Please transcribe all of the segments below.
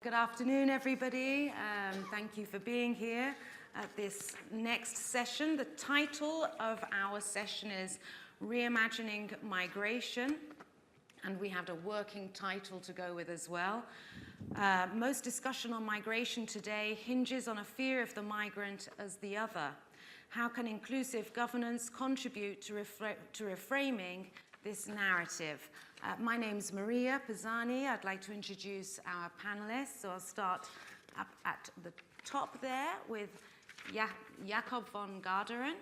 Good afternoon, everybody. Thank you for being here at this next session. The title of our session is Reimagining Migration, and we have a working title to go with as well. Most discussion on migration today hinges on a fear of the migrant as the other. How can inclusive governance contribute to reframing this narrative? My name's Maria Pisani. I'd like to introduce our panelists. So I'll start up at the top there with Jacob van Garderen,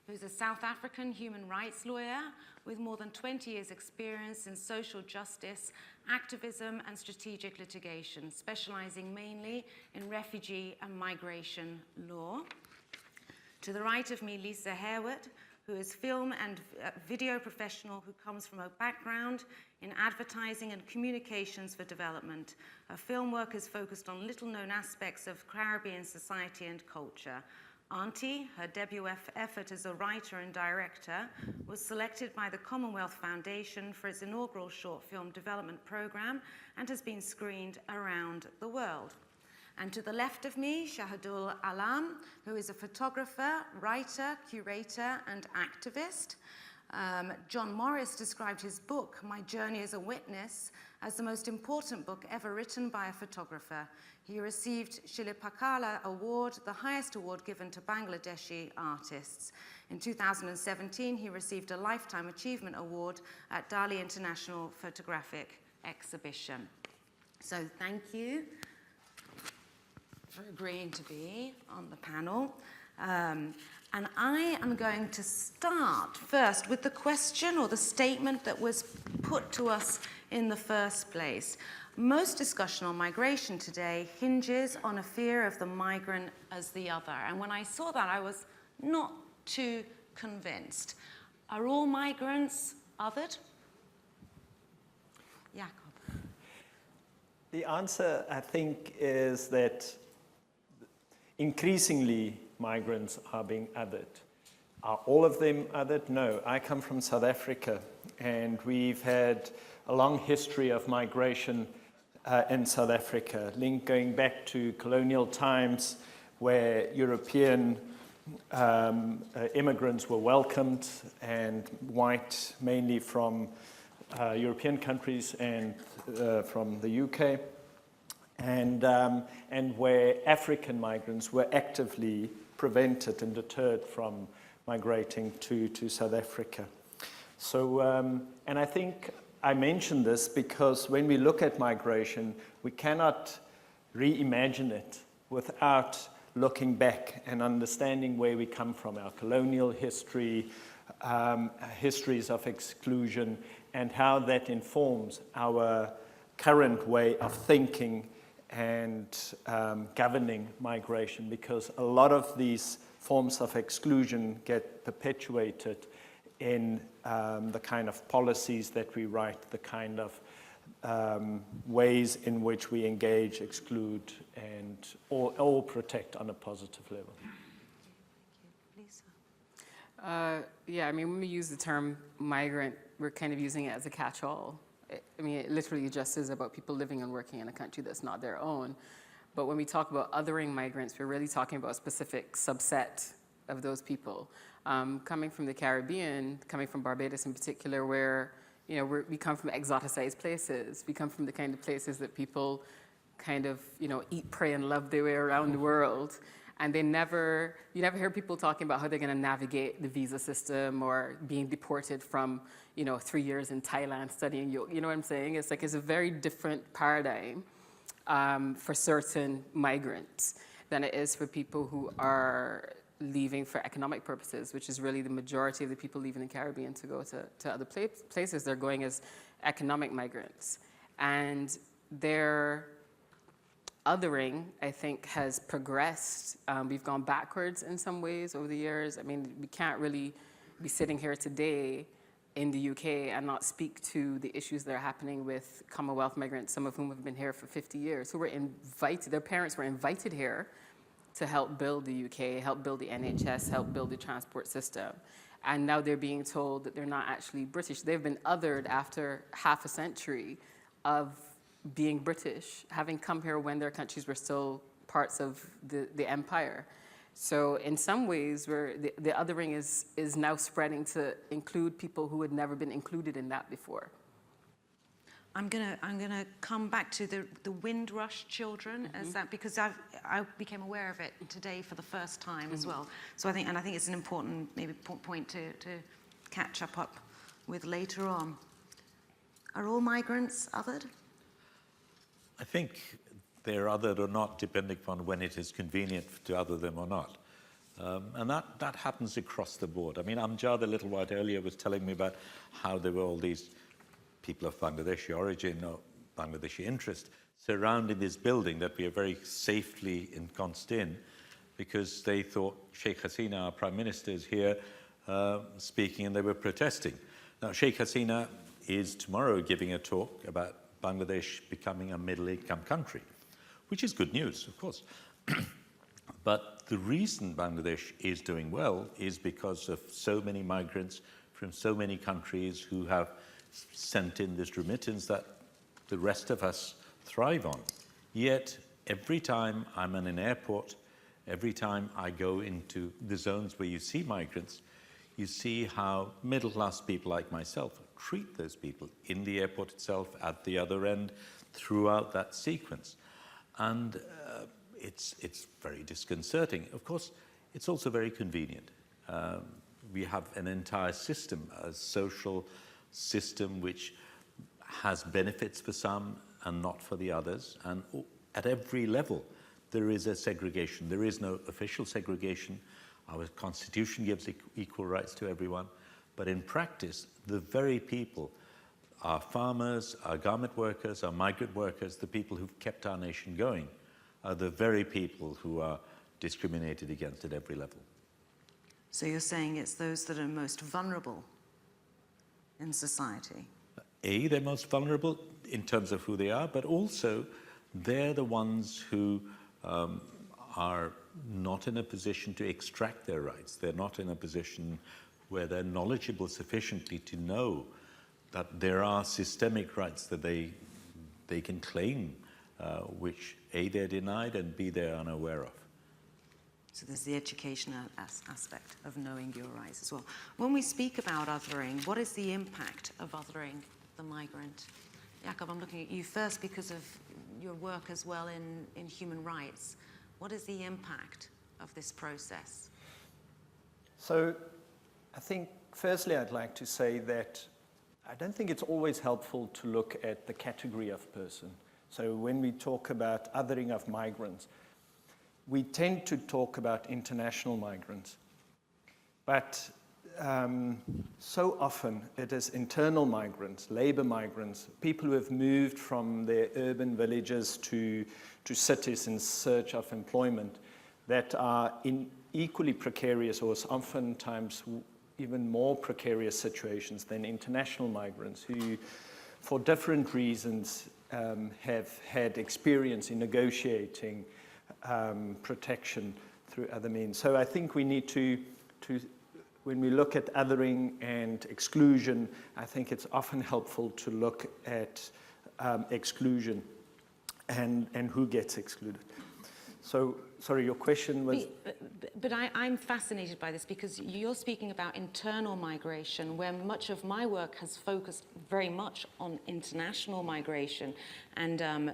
who's a South African human rights lawyer with more than 20 years' experience in social justice, activism, and strategic litigation, specializing mainly in refugee and migration law. To the right of me, Lisa Harewood, who is film and video professional who comes from a background in advertising and communications for development. Her film work is focused on little-known aspects of Caribbean society and culture. Auntie, her debut effort as a writer and director, was selected by the Commonwealth Foundation for its inaugural short film development program and has been screened around the world. And to the left of me, Shahidul Alam, who is a photographer, writer, curator, and activist. John Morris described his book, My Journey as a Witness, as the most important book ever written by a photographer. He received Shilpakala Award, the highest award given to Bangladeshi artists. In 2017, he received a Lifetime Achievement Award at Dali International Photographic Exhibition. So thank you for agreeing to be on the panel. And I am going to start first with the question or the statement that was put to us in the first place. Most discussion on migration today hinges on a fear of the migrant as the other. And when I saw that, I was not too convinced. Are all migrants othered? Jacob. The answer, I think, is that increasingly migrants are being othered. Are all of them othered? No. I come from South Africa, and we've had a long history of migration in South Africa, going back to colonial times where European immigrants were welcomed, and white, mainly from European countries and from the UK. And where African migrants were actively prevented and deterred from migrating to South Africa. So, and I think I mention this because when we look at migration, we cannot reimagine it without looking back and understanding where we come from, our colonial history, histories of exclusion, and how that informs our current way of thinking and governing migration, because a lot of these forms of exclusion get perpetuated in the kind of policies that we write, the kind of ways in which we engage, exclude, and all protect on a positive level. Lisa? Yeah, I mean, when we use the term migrant, we're kind of using it as a catch-all. I mean, it literally just is about people living and working in a country that's not their own. But when we talk about othering migrants, we're really talking about a specific subset of those people. Coming from the Caribbean, coming from Barbados in particular, where we come from exoticized places. We come from the kind of places that people kind of eat, pray, and love their way around the world. And you never hear people talking about how they're going to navigate the visa system or being deported from 3 years in Thailand studying yoga. You know what I'm saying? It's a very different paradigm for certain migrants than it is for people who are leaving for economic purposes, which is really the majority of the people leaving the Caribbean to go to other places. They're going as economic migrants. And their othering, I think, has progressed. We've gone backwards in some ways over the years. I mean, we can't really be sitting here today in the UK and not speak to the issues that are happening with Commonwealth migrants, some of whom have been here for 50 years, who were invited, their parents were invited here to help build the UK, help build the NHS, help build the transport system. And now they're being told that they're not actually British. They've been othered after half a century of being British, having come here when their countries were still parts of the empire. So in some ways, where the othering is now spreading to include people who had never been included in that before. I'm gonna come back to the Windrush children as that, because I became aware of it today for the first time as well. So I think it's an important maybe point to catch up with later on. Are all migrants othered? I think they're othered or not, depending upon when it is convenient to other them or not. And that happens across the board. I mean, Amjad a little while earlier was telling me about how there were all these people of Bangladeshi origin or Bangladeshi interest surrounding this building that we are very safely ensconced in, because they thought Sheikh Hasina, our Prime Minister, is here speaking, and they were protesting. Now, Sheikh Hasina is tomorrow giving a talk about Bangladesh becoming a middle-income country, which is good news, of course. But the reason Bangladesh is doing well is because of so many migrants from so many countries who have sent in this remittance that the rest of us thrive on. Yet, every time I'm in an airport, every time I go into the zones where you see migrants, you see how middle-class people like myself treat those people in the airport itself, at the other end, throughout that sequence. And it's very disconcerting. Of course, it's also very convenient. We have an entire system, a social system which has benefits for some and not for the others. And at every level, there is a segregation. There is no official segregation. Our constitution gives equal rights to everyone. But in practice, the very people, our farmers, our garment workers, our migrant workers, the people who've kept our nation going, are the very people who are discriminated against at every level. So you're saying it's those that are most vulnerable in society? They're most vulnerable in terms of who they are, but also they're the ones who are not in a position to extract their rights. They're not in a position where they're knowledgeable sufficiently to know that there are systemic rights that they can claim, which A, they're denied, and B, they're unaware of. So there's the educational aspect of knowing your rights as well. When we speak about othering, what is the impact of othering the migrant? Jakob, I'm looking at you first because of your work as well in human rights. What is the impact of this process? So I think, firstly, I'd like to say that I don't think it's always helpful to look at the category of person. So when we talk about othering of migrants, we tend to talk about international migrants. But so often it is internal migrants, labor migrants, people who have moved from their urban villages to cities in search of employment that are in equally precarious, or oftentimes even more precarious situations than international migrants who, for different reasons, have had experience in negotiating protection through other means. So I think we need to when we look at othering and exclusion, I think it's often helpful to look at exclusion and who gets excluded. So, sorry, your question was? But I'm fascinated by this because you're speaking about internal migration, where much of my work has focused very much on international migration and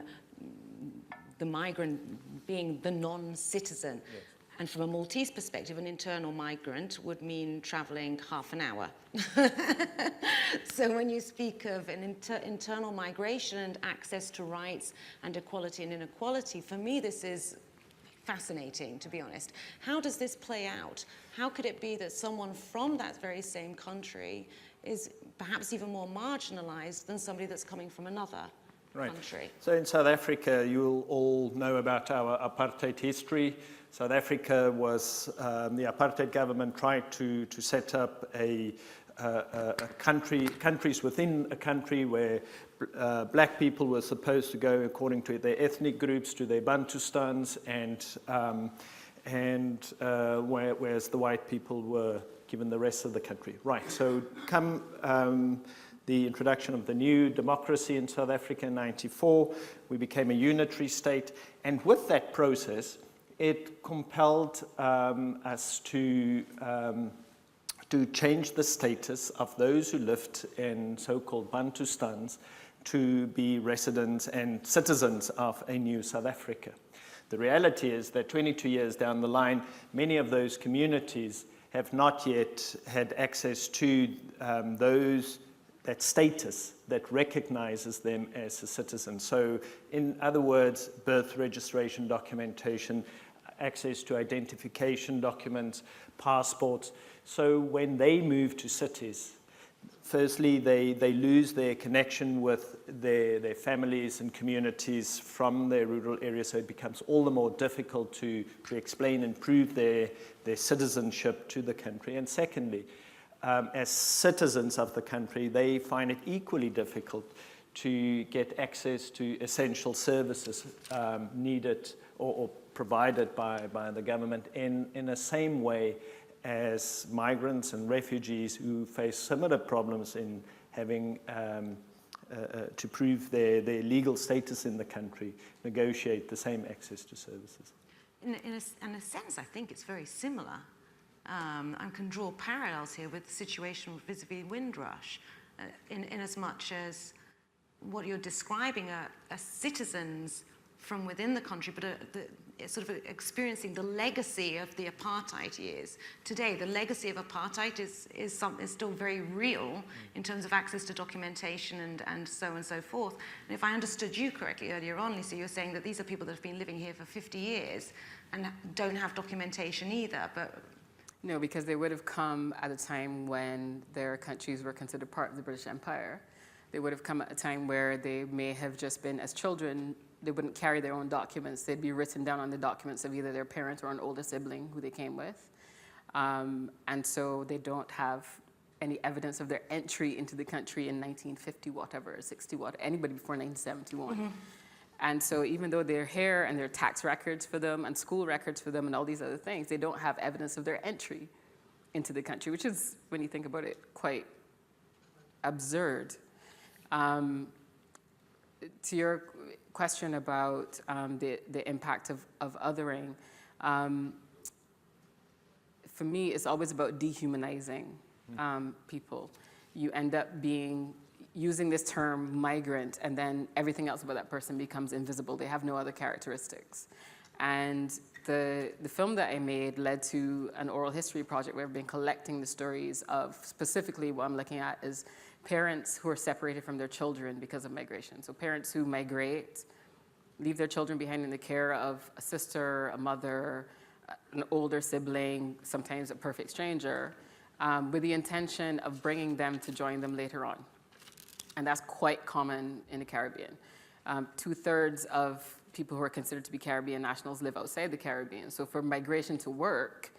the migrant being the non-citizen. Yes. And from a Maltese perspective, an internal migrant would mean traveling half an hour. So when you speak of an internal migration and access to rights and equality and inequality, for me this is fascinating, to be honest. How does this play out? How could it be that someone from that very same country is perhaps even more marginalized than somebody that's coming from another country? So in South Africa, you'll all know about our apartheid history. South Africa was, the apartheid government tried to set up countries within a country where black people were supposed to go according to their ethnic groups, to their Bantustans, whereas the white people were given the rest of the country. Right, so come the introduction of the new democracy in South Africa in 94. We became a unitary state. And with that process, it compelled us to change the status of those who lived in so-called Bantustans to be residents and citizens of a new South Africa. The reality is that 22 years down the line, many of those communities have not yet had access to that status that recognizes them as a citizen. So in other words, birth registration documentation, access to identification documents, passports. So when they move to cities, firstly, they lose their connection with their families and communities from their rural areas, so it becomes all the more difficult to explain and prove their citizenship to the country. And secondly, as citizens of the country, they find it equally difficult to get access to essential services needed or provided by the government in the same way as migrants and refugees who face similar problems in having to prove their legal status in the country, negotiate the same access to services. In a sense, I think it's very similar. I can draw parallels here with the situation vis-a-vis Windrush, in as much as what you're describing are citizens from within the country, but sort of experiencing the legacy of the apartheid years. Today, the legacy of apartheid is still very real in terms of access to documentation and so forth. And if I understood you correctly earlier on, Lisa, you're saying that these are people that have been living here for 50 years and don't have documentation either, but... No, because they would have come at a time when their countries were considered part of the British Empire. They would have come at a time where they may have just been, as children, they wouldn't carry their own documents. They'd be written down on the documents of either their parent or an older sibling who they came with. And so they don't have any evidence of their entry into the country in 1950, whatever, 60, whatever, anybody before 1971. Mm-hmm. And so even though they're here and there are tax records for them and school records for them and all these other things, they don't have evidence of their entry into the country, which is, when you think about it, quite absurd. To your question about the impact of othering, for me, it's always about dehumanizing people. You end up using this term migrant, and then everything else about that person becomes invisible. They have no other characteristics. And the film that I made led to an oral history project where I've been collecting the stories of, specifically what I'm looking at is parents who are separated from their children because of migration. So parents who migrate, leave their children behind in the care of a sister, a mother, an older sibling, sometimes a perfect stranger, with the intention of bringing them to join them later on. And that's quite common in the Caribbean. 2/3 of people who are considered to be Caribbean nationals live outside the Caribbean. So for migration to work,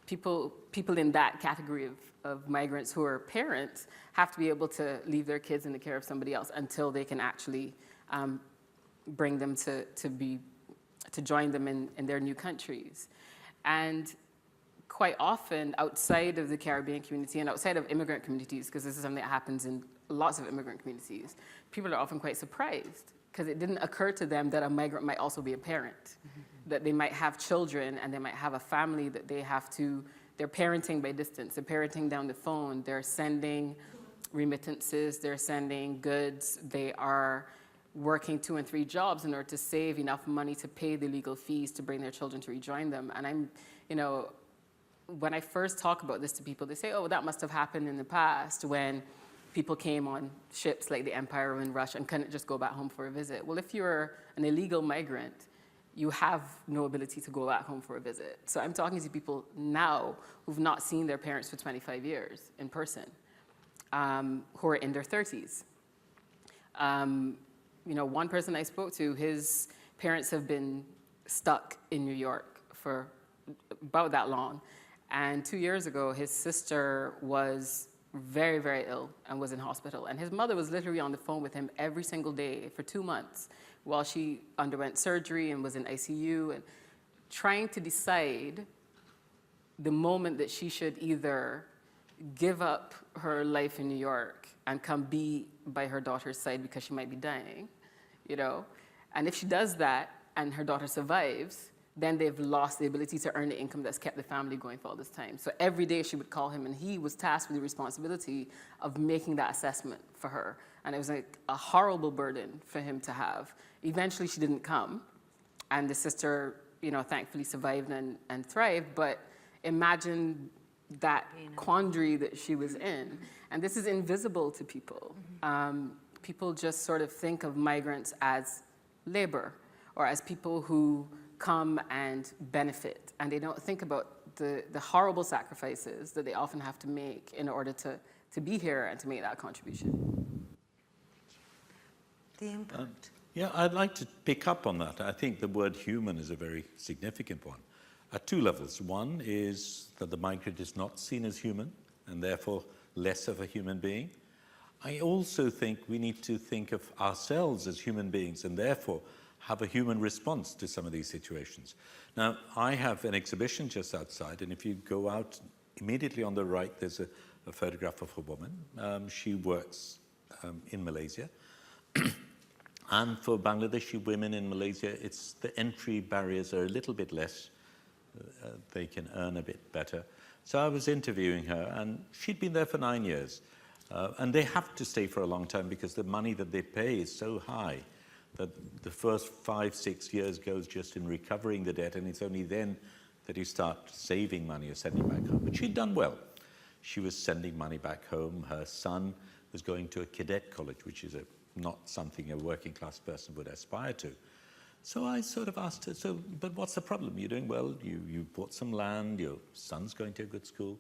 people in that category of migrants who are parents have to be able to leave their kids in the care of somebody else until they can actually bring them to join them in their new countries. And quite often outside of the Caribbean community and outside of immigrant communities, because this is something that happens in lots of immigrant communities, people are often quite surprised because it didn't occur to them that a migrant might also be a parent, that they might have children and they might have a family that they're parenting by distance, they're parenting down the phone, they're sending remittances, they're sending goods, they are working 2 and 3 jobs in order to save enough money to pay the legal fees to bring their children to rejoin them. And when I first talk about this to people, they say, oh, that must have happened in the past when people came on ships like the Empire and Rush and couldn't just go back home for a visit. Well, if you're an illegal migrant, you have no ability to go back home for a visit. So I'm talking to people now who've not seen their parents for 25 years in person, who are in their 30s. One person I spoke to, his parents have been stuck in New York for about that long. And 2 years ago, his sister was very, very ill and was in hospital. And his mother was literally on the phone with him every single day for 2 months while she underwent surgery and was in ICU, and trying to decide the moment that she should either give up her life in New York and come be by her daughter's side because she might be dying, you know? And if she does that and her daughter survives, then they've lost the ability to earn the income that's kept the family going for all this time. So every day she would call him, and he was tasked with the responsibility of making that assessment for her. And it was like a horrible burden for him to have. Eventually she didn't come, and the sister, you know, thankfully survived and thrived, but imagine that quandary that she was in. And this is invisible to people. People just sort of think of migrants as labor, or as people who come and benefit, and they don't think about the horrible sacrifices that they often have to make in order to be here and to make that contribution. The impact. Yeah, I'd like to pick up on that. I think the word human is a very significant one at two levels. One is that the migrant is not seen as human and therefore less of a human being. I also think we need to think of ourselves as human beings and therefore have a human response to some of these situations. Now, I have an exhibition just outside, and if you go out immediately on the right, there's a photograph of a woman. She works in Malaysia. And for Bangladeshi women in Malaysia, the entry barriers are a little bit less. They can earn a bit better. So I was interviewing her, and she'd been there for 9 years. And they have to stay for a long time because the money that they pay is so high that the first 5, 6 years goes just in recovering the debt, and it's only then that you start saving money or sending back home. But she'd done well. She was sending money back home. Her son was going to a cadet college, which is not something a working class person would aspire to. So I sort of asked her, but what's the problem? You're doing well, you bought some land, your son's going to a good school.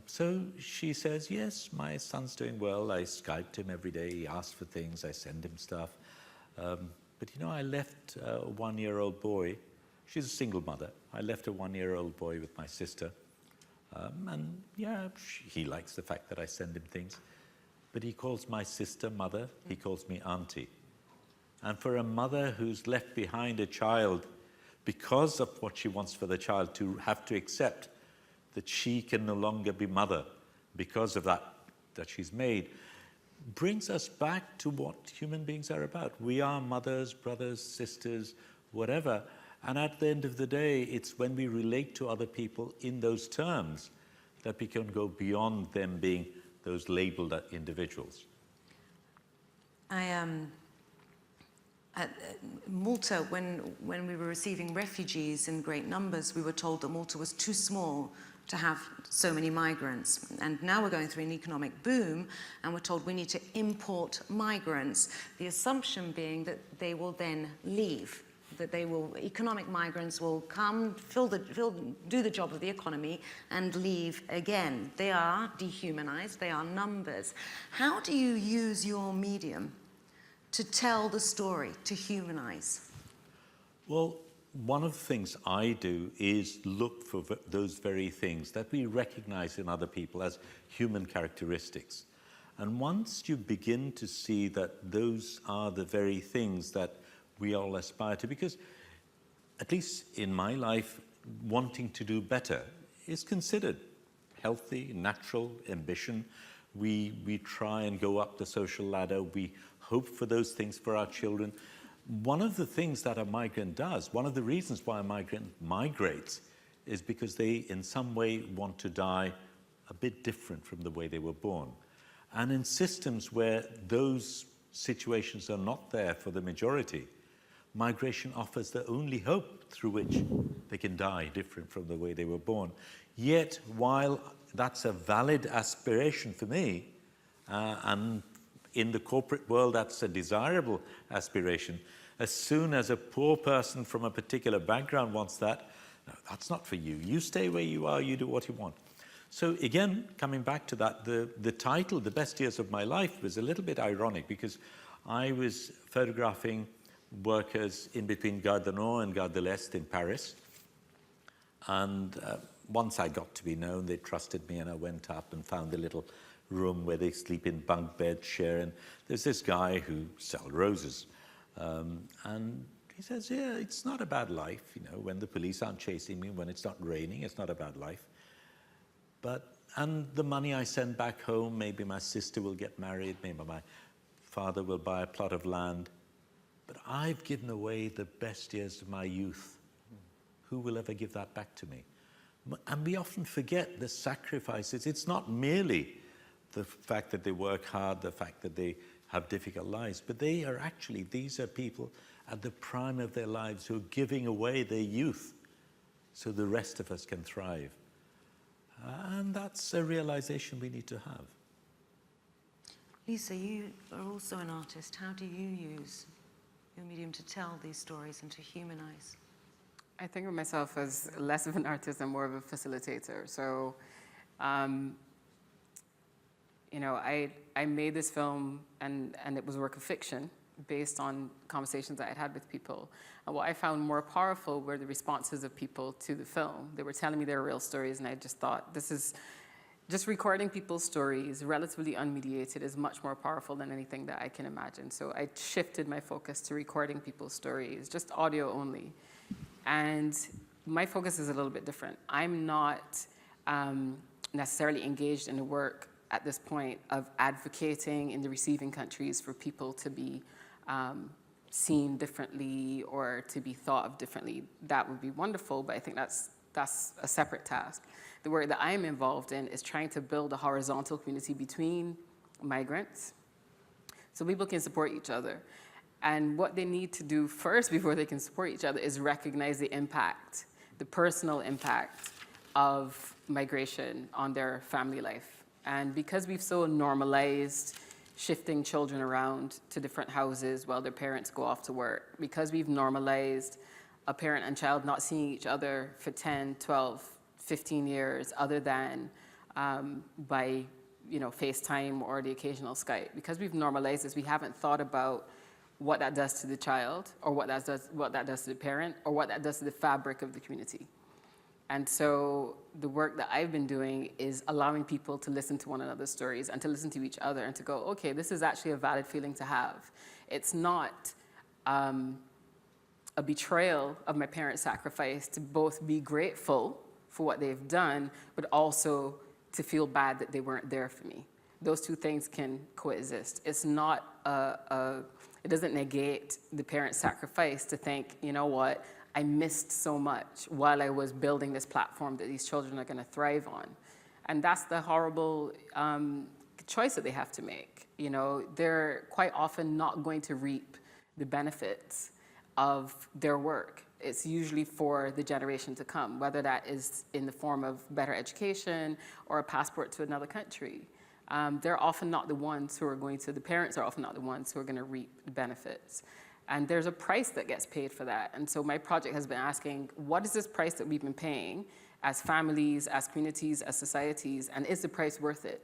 So she says, yes, my son's doing well. I Skyped him every day. He asked for things. I send him stuff. But, you know, I left a 1-year-old boy. She's a single mother. I left a 1-year-old boy with my sister. And, yeah, he likes the fact that I send him things. But he calls my sister mother. He calls me auntie. And for a mother who's left behind a child because of what she wants for the child to have to accept that she can no longer be mother because of that she's made, brings us back to what human beings are about. We are mothers, brothers, sisters, whatever. And at the end of the day, it's when we relate to other people in those terms that we can go beyond them being those labeled individuals. At Malta, when we were receiving refugees in great numbers, we were told that Malta was too small to have so many migrants. And now we're going through an economic boom, and we're told we need to import migrants, the assumption being that they will then leave, that economic migrants will come, do the job of the economy and leave again. They are dehumanized, they are numbers. How do you use your medium to tell the story, to humanize? Well, one of the things I do is look for those very things that we recognize in other people as human characteristics. And once you begin to see that those are the very things that we all aspire to, because at least in my life, wanting to do better is considered healthy, natural ambition. We try and go up the social ladder. We hope for those things for our children. One of the things that a migrant does, one of the reasons why a migrant migrates, is because they in some way want to die a bit different from the way they were born. And in systems where those situations are not there for the majority, migration offers the only hope through which they can die different from the way they were born. Yet, while that's a valid aspiration for me, and in the corporate world that's a desirable aspiration, as soon as a poor person from a particular background wants that, no, that's not for you. You stay where you are, you do what you want. So again, coming back to that, the title, The Best Years of My Life, was a little bit ironic because I was photographing workers in between Gare du Nord and Gare de l'Est in Paris. And once I got to be known, they trusted me, and I went up and found a little room where they sleep in bunk beds, share. And there's this guy who sells roses. And he says, yeah, it's not a bad life. You know, when the police aren't chasing me, when it's not raining, it's not a bad life. But And the money I send back home, maybe my sister will get married, maybe my father will buy a plot of land. But I've given away the best years of my youth. Who will ever give that back to me? And we often forget the sacrifices. It's not merely the fact that they work hard, the fact that they have difficult lives, but they are actually, these are people at the prime of their lives who are giving away their youth so the rest of us can thrive. And that's a realization we need to have. Lisa, you are also an artist. How do you use your medium to tell these stories and to humanize? I think of myself as less of an artist and more of a facilitator. So, you know, I made this film and it was a work of fiction based on conversations that I'd had with people. And what I found more powerful were the responses of people to the film. They were telling me their real stories, and I just thought, this is just recording people's stories, relatively unmediated, is much more powerful than anything that I can imagine. So I shifted my focus to recording people's stories, just audio only. And my focus is a little bit different. I'm not necessarily engaged in the work at this point of advocating in the receiving countries for people to be seen differently or to be thought of differently. That would be wonderful, but I think that's a separate task. The work that I'm involved in is trying to build a horizontal community between migrants so people can support each other. And what they need to do first before they can support each other is recognize the impact, the personal impact of migration on their family life. And because we've so normalized shifting children around to different houses while their parents go off to work, because we've normalized a parent and child not seeing each other for 10, 12, 15 years other than by FaceTime or the occasional Skype. Because we've normalized this, we haven't thought about what that does to the child, or what that does to the parent, or what that does to the fabric of the community. And so the work that I've been doing is allowing people to listen to one another's stories and to listen to each other and to go, okay, this is actually a valid feeling to have. It's not a betrayal of my parents' sacrifice to both be grateful for what they've done, but also to feel bad that they weren't there for me. Those two things can coexist. It's not it doesn't negate the parents' sacrifice to think, you know what, I missed so much while I was building this platform that these children are going to thrive on. And that's the horrible choice that they have to make. You know, they're quite often not going to reap the benefits of their work. It's usually for the generation to come, whether that is in the form of better education or a passport to another country. They're often not the ones who are the parents are often not the ones who are going to reap the benefits. And there's a price that gets paid for that. And so my project has been asking, what is this price that we've been paying as families, as communities, as societies, and is the price worth it?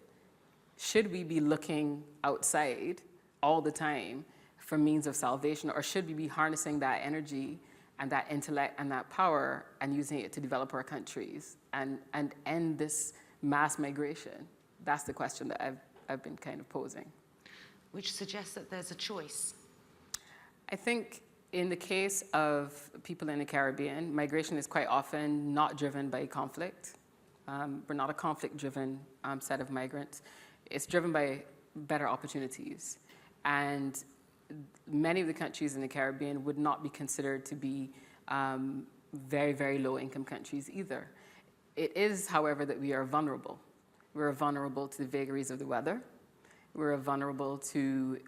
Should we be looking outside all the time for means of salvation, or should we be harnessing that energy and that intellect and that power and using it to develop our countries and end this mass migration? That's the question that I've been kind of posing. Which suggests that there's a choice. I think in the case of people in the Caribbean, migration is quite often not driven by conflict. We're not a conflict-driven set of migrants. It's driven by better opportunities. And many of the countries in the Caribbean would not be considered to be very, very low-income countries either. It is, however, that we are vulnerable. We're vulnerable to the vagaries of the weather. We're vulnerable to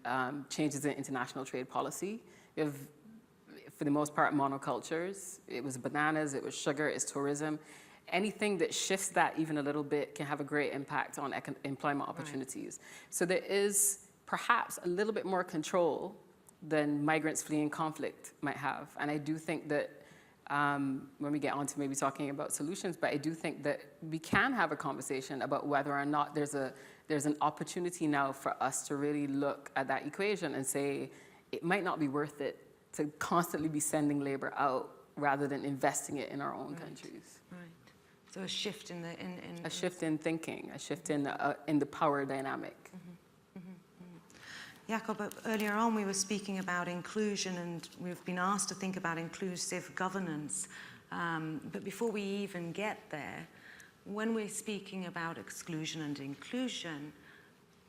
changes in international trade policy. We have, for the most part, monocultures. It was bananas, it was sugar, it's tourism. Anything that shifts that even a little bit can have a great impact on employment opportunities. Right. So there is perhaps a little bit more control than migrants fleeing conflict might have. And I do think that when we get on to maybe talking about solutions, but I do think that we can have a conversation about whether or not there's an opportunity now for us to really look at that equation and say, it might not be worth it to constantly be sending labor out rather than investing it in our own countries. Right. So a shift in a shift in thinking, a shift in the power dynamic. Jacob, earlier on we were speaking about inclusion, and we've been asked to think about inclusive governance. But before we even get there, when we're speaking about exclusion and inclusion,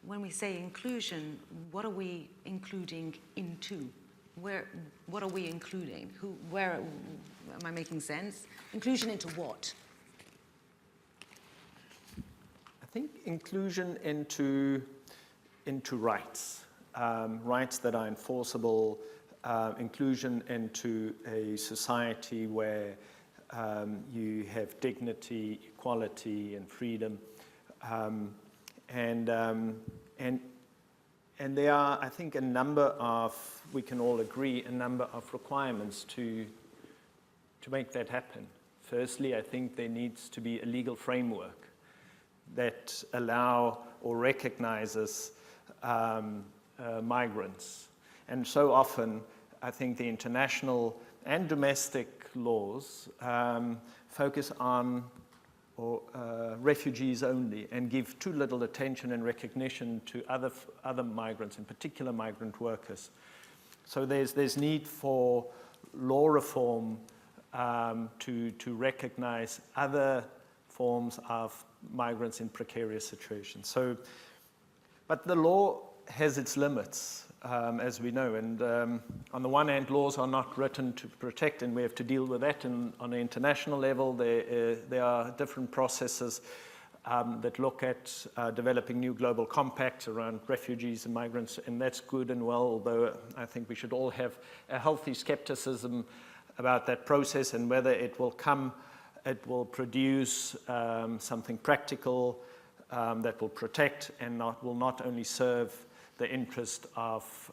when we say inclusion, what are we including into? What are we including? Where, am I making sense? Inclusion into what? I think inclusion into rights, rights that are enforceable, inclusion into a society where you have dignity, equality, and freedom, and there are, I think, a number of, we can all agree, a number of requirements to make that happen. Firstly, I think there needs to be a legal framework that allow or recognizes migrants. And so often, I think the international and domestic laws focus on refugees only and give too little attention and recognition to other migrants, in particular migrant workers. So there's need for law reform to recognize other forms of migrants in precarious situations. So, but the law has its limits, as we know, and on the one hand, laws are not written to protect, and we have to deal with that. And on an international level, there are different processes that look at developing new global compacts around refugees and migrants, and that's good and well, although I think we should all have a healthy skepticism about that process and whether it will produce something practical that will protect and will not only serve the interest of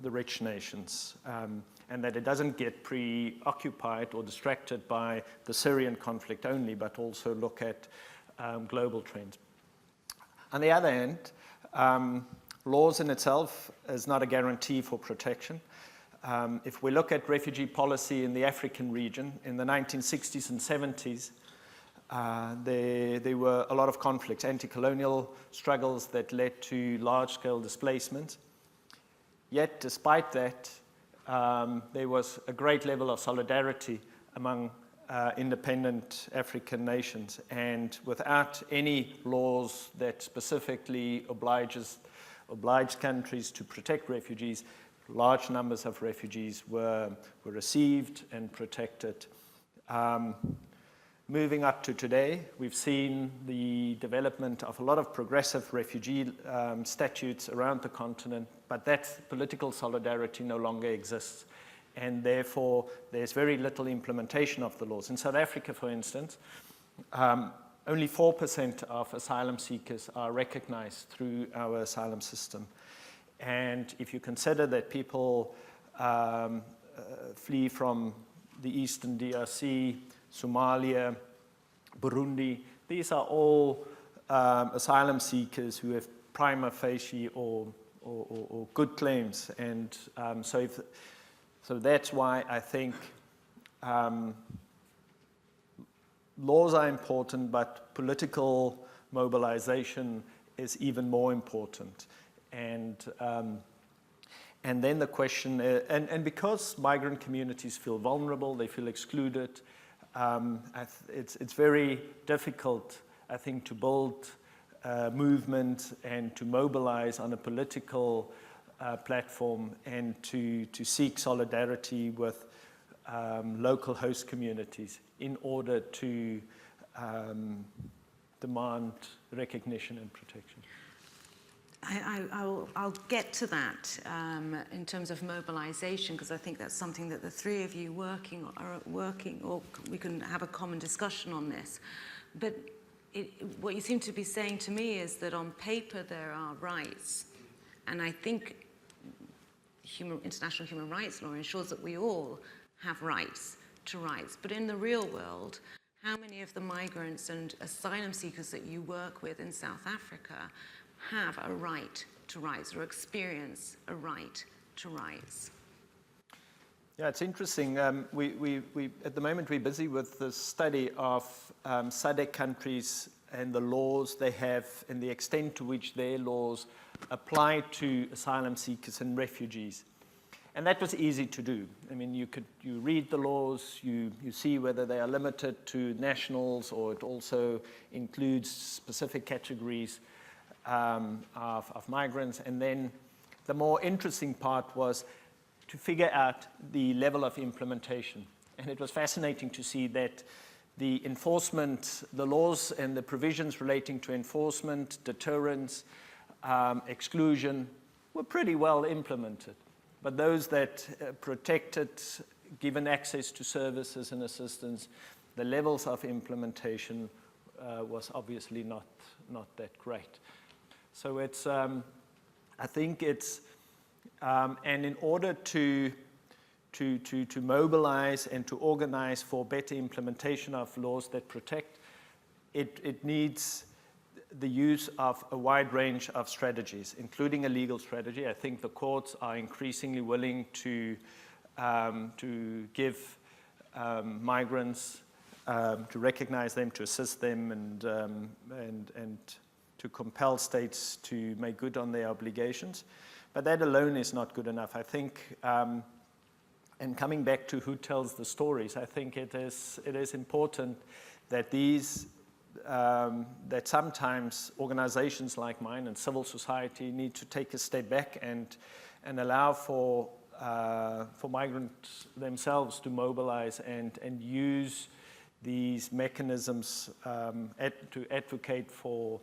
the rich nations, and that it doesn't get preoccupied or distracted by the Syrian conflict only, but also look at global trends. On the other hand, laws in itself is not a guarantee for protection. If we look at refugee policy in the African region, in the 1960s and 70s, there were a lot of conflicts, anti-colonial struggles that led to large-scale displacement. Yet, despite that, there was a great level of solidarity among independent African nations. And without any laws that specifically oblige countries to protect refugees, large numbers of refugees were received and protected. Moving up to today, we've seen the development of a lot of progressive refugee statutes around the continent, but that political solidarity no longer exists. And therefore, there's very little implementation of the laws. In South Africa, for instance, only 4% of asylum seekers are recognized through our asylum system. And if you consider that people flee from the eastern DRC, Somalia, Burundi, these are all asylum seekers who have prima facie or good claims. And so that's why I think laws are important, but political mobilization is even more important. And then the question, and because migrant communities feel vulnerable, they feel excluded, it's very difficult, I think, to build movement and to mobilize on a political platform and to seek solidarity with local host communities in order to demand recognition and protection. I'll get to that in terms of mobilization, because I think that's something that the three of you are working, or we can have a common discussion on this. But what you seem to be saying to me is that on paper there are rights, and I think international human rights law ensures that we all have rights to rights. But in the real world, how many of the migrants and asylum seekers that you work with in South Africa have a right to rights or experience a right to rights? Yeah, it's interesting. We at the moment we're busy with the study of SADC countries and the laws they have and the extent to which their laws apply to asylum seekers and refugees. And that was easy to do. I mean, you read the laws, you see whether they are limited to nationals or it also includes specific categories of migrants. And then the more interesting part was to figure out the level of implementation. And it was fascinating to see that the enforcement, the laws and the provisions relating to enforcement, deterrence, exclusion were pretty well implemented. But those that protected, given access to services and assistance, the levels of implementation was obviously not that great. So it's, I think it's, and in order to mobilize and to organize for better implementation of laws that protect, it needs the use of a wide range of strategies, including a legal strategy. I think the courts are increasingly willing to give migrants, to recognize them, to assist them, and to compel states to make good on their obligations. But that alone is not good enough. I think, and coming back to who tells the stories, I think it is important that that sometimes organizations like mine and civil society need to take a step back and allow for migrants themselves to mobilize and use these mechanisms to advocate for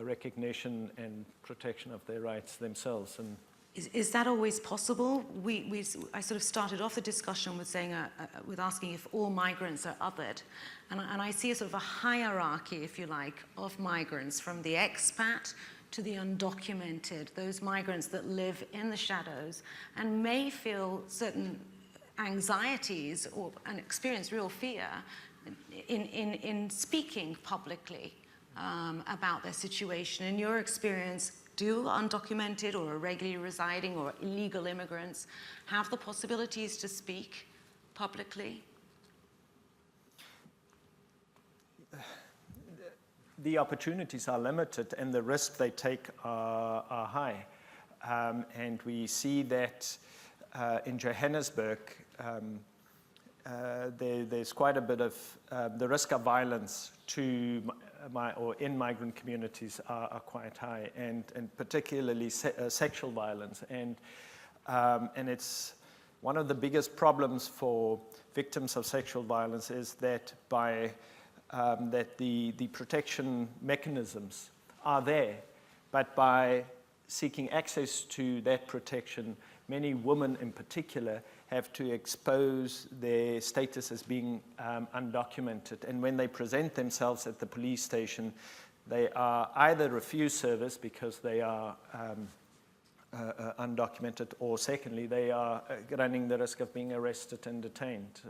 recognition and protection of their rights themselves. And is that always possible? I sort of started off the discussion with saying, with asking if all migrants are othered, and I see a sort of a hierarchy, if you like, of migrants, from the expat to the undocumented, those migrants that live in the shadows and may feel certain anxieties and experience real fear in speaking publicly about their situation. In your experience, do undocumented or irregularly residing or illegal immigrants have the possibilities to speak publicly? The opportunities are limited and the risks they take are high. And we see that in Johannesburg, there's quite a bit of the risk of violence in migrant communities are quite high, and particularly sexual violence. And it's one of the biggest problems for victims of sexual violence is that that the protection mechanisms are there, but by seeking access to that protection, many women in particular have to expose their status as being undocumented. And when they present themselves at the police station, they are either refused service because they are undocumented, or secondly, they are running the risk of being arrested and detained.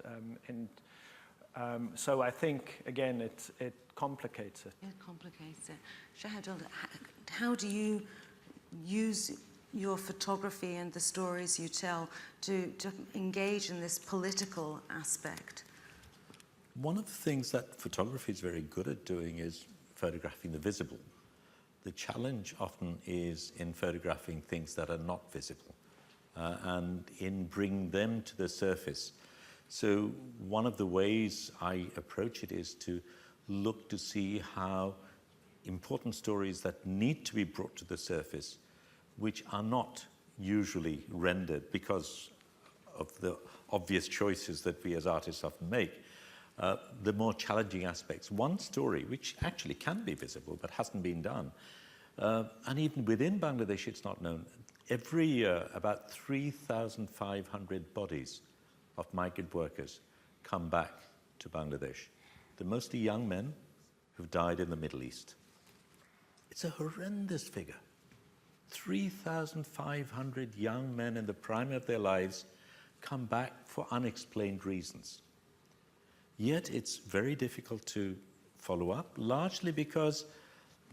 So I think, again, it complicates it. It complicates it. Shahidul, how do you use your photography and the stories you tell to engage in this political aspect? One of the things that photography is very good at doing is photographing the visible. The challenge often is in photographing things that are not visible and in bringing them to the surface. So one of the ways I approach it is to look to see how important stories that need to be brought to the surface, which are not usually rendered because of the obvious choices that we as artists often make, the more challenging aspects. One story, which actually can be visible but hasn't been done, and even within Bangladesh it's not known, every year about 3,500 bodies of migrant workers come back to Bangladesh. They're mostly young men who've died in the Middle East. It's a horrendous figure. 3,500 young men in the prime of their lives come back for unexplained reasons. Yet it's very difficult to follow up, largely because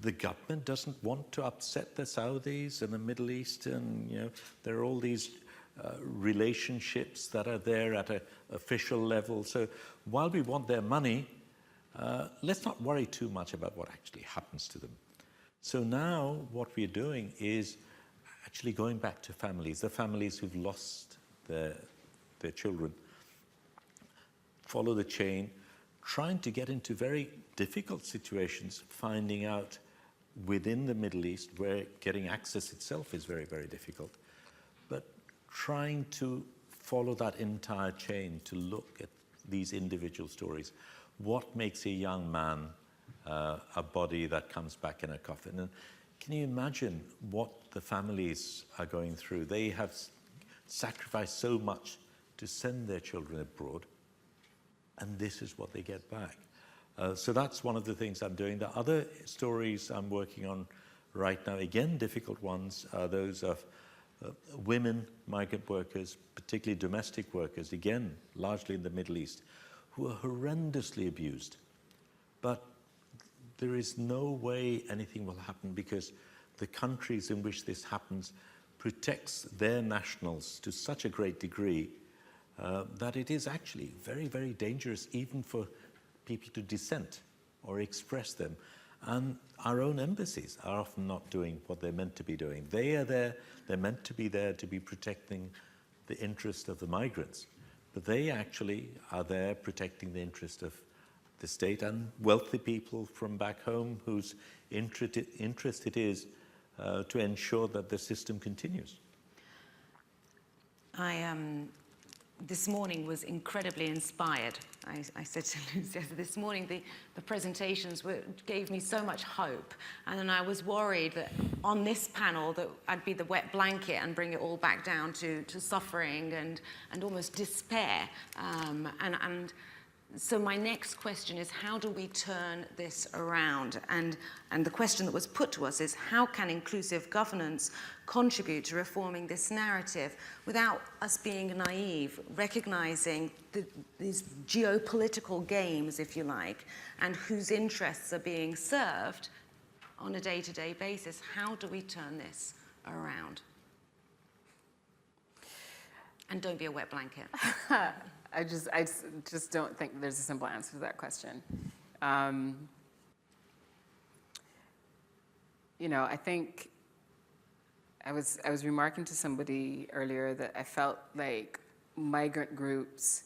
the government doesn't want to upset the Saudis and the Middle East, and there are all these relationships that are there at an official level. So while we want their money, let's not worry too much about what actually happens to them. So now what we're doing is actually going back to families, the families who've lost their children, follow the chain, trying to get into very difficult situations, finding out within the Middle East where getting access itself is very, very difficult, but trying to follow that entire chain to look at these individual stories. What makes a young man a body that comes back in a coffin? And can you imagine what the families are going through? They have sacrificed so much to send their children abroad, and this is what they get back. So that's one of the things I'm doing. The other stories I'm working on right now, again, difficult ones, are those of women, migrant workers, particularly domestic workers, again, largely in the Middle East, who are horrendously abused. But there is no way anything will happen because the countries in which this happens protects their nationals to such a great degree that it is actually very, very dangerous even for people to dissent or express them. And our own embassies are often not doing what they're meant to be doing. They are there, they're meant to be there to be protecting the interest of the migrants, but they actually are there protecting the interest of the state and wealthy people from back home whose interest it is to ensure that the system continues. This morning was incredibly inspired. I said to Lucia this morning, the presentations gave me so much hope. And then I was worried that on this panel that I'd be the wet blanket and bring it all back down to suffering and almost despair. So my next question is, how do we turn this around? And the question that was put to us is, how can inclusive governance contribute to reforming this narrative without us being naive, recognizing these geopolitical games, if you like, and whose interests are being served on a day-to-day basis? How do we turn this around? And don't be a wet blanket. I just don't think there's a simple answer to that question. You know, I think I was remarking to somebody earlier that I felt like migrant groups,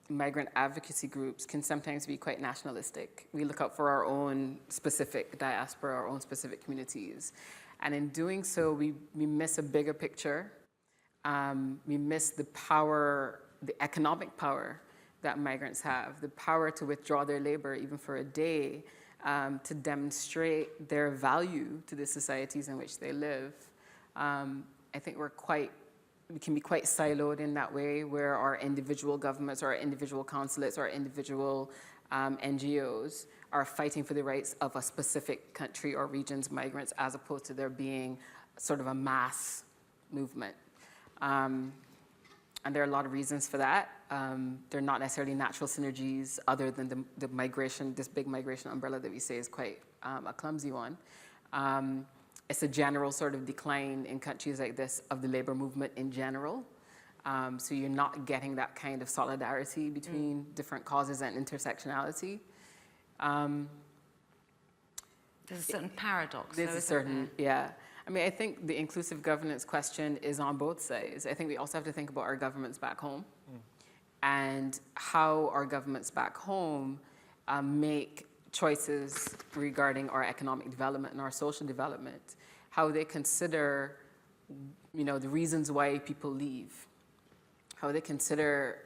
migrant advocacy groups can sometimes be quite nationalistic. We look out for our own specific diaspora, our own specific communities. And in doing so, we miss a bigger picture. We miss the power, the economic power that migrants have, the power to withdraw their labor even for a day, to demonstrate their value to the societies in which they live. I think we can be quite siloed in that way, where our individual governments, or our individual consulates, or our individual NGOs are fighting for the rights of a specific country or region's migrants, as opposed to there being sort of a mass movement. And there are a lot of reasons for that. They're not necessarily natural synergies other than the migration, this big migration umbrella that we say is quite a clumsy one. It's a general sort of decline in countries like this of the labor movement in general. So you're not getting that kind of solidarity between different causes and intersectionality. There's a certain paradox. There's a certain, yeah. I mean, I think the inclusive governance question is on both sides. I think we also have to think about our governments back home and how our governments back home make choices regarding our economic development and our social development, how they consider, you know, the reasons why people leave, how they consider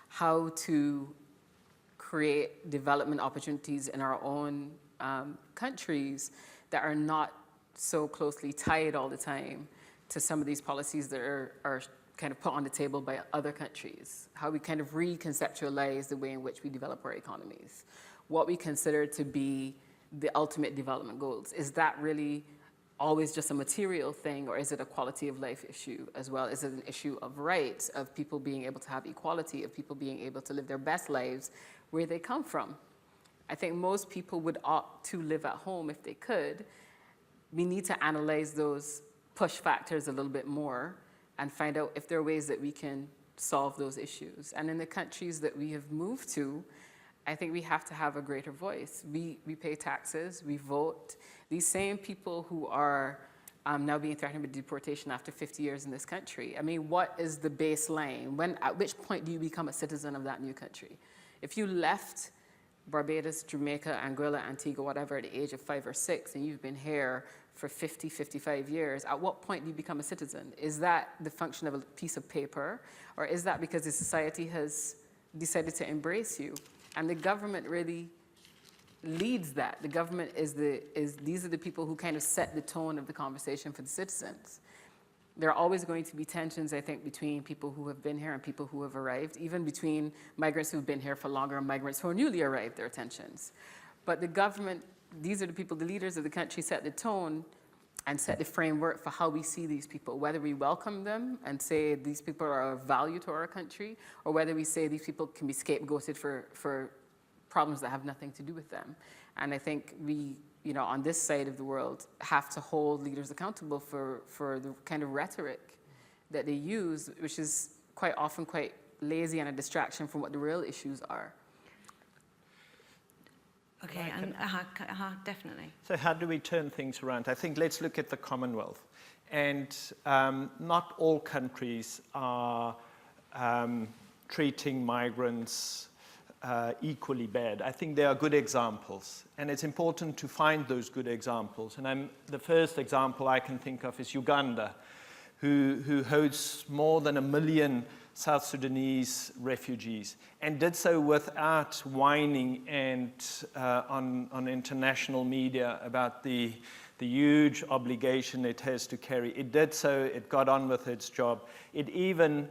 how to create development opportunities in our own countries that are not so closely tied all the time to some of these policies that are kind of put on the table by other countries, how we kind of reconceptualize the way in which we develop our economies, what we consider to be the ultimate development goals. Is that really always just a material thing, or is it a quality of life issue as well? Is it an issue of rights, of people being able to have equality, of people being able to live their best lives where they come from? I think most people would opt to live at home if they could. We need to analyze those push factors a little bit more and find out if there are ways that we can solve those issues. And in the countries that we have moved to, I think we have to have a greater voice. We pay taxes, we vote. These same people who are now being threatened with deportation after 50 years in this country. I mean, what is the baseline? At which point do you become a citizen of that new country? If you left Barbados, Jamaica, Anguilla, Antigua, whatever, at the age of 5 or 6, and you've been here for 50, 55 years, at what point do you become a citizen? Is that the function of a piece of paper, or is that because the society has decided to embrace you? And the government really leads that. The government these are the people who kind of set the tone of the conversation for the citizens. There are always going to be tensions, I think, between people who have been here and people who have arrived. Even between migrants who've been here for longer and migrants who are newly arrived, there are tensions. But the government, these are the people, the leaders of the country, set the tone and set the framework for how we see these people, whether we welcome them and say these people are of value to our country, or whether we say these people can be scapegoated for problems that have nothing to do with them. And I think we, on this side of the world, have to hold leaders accountable for the kind of rhetoric that they use, which is quite often quite lazy and a distraction from what the real issues are. Okay, and definitely. So how do we turn things around? I think let's look at the Commonwealth. And not all countries are treating migrants equally bad. I think there are good examples, and it's important to find those good examples. And the first example I can think of is Uganda, who hosts more than 1 million South Sudanese refugees, and did so without whining and on international media about the huge obligation it has to carry. It did so, it got on with its job. It even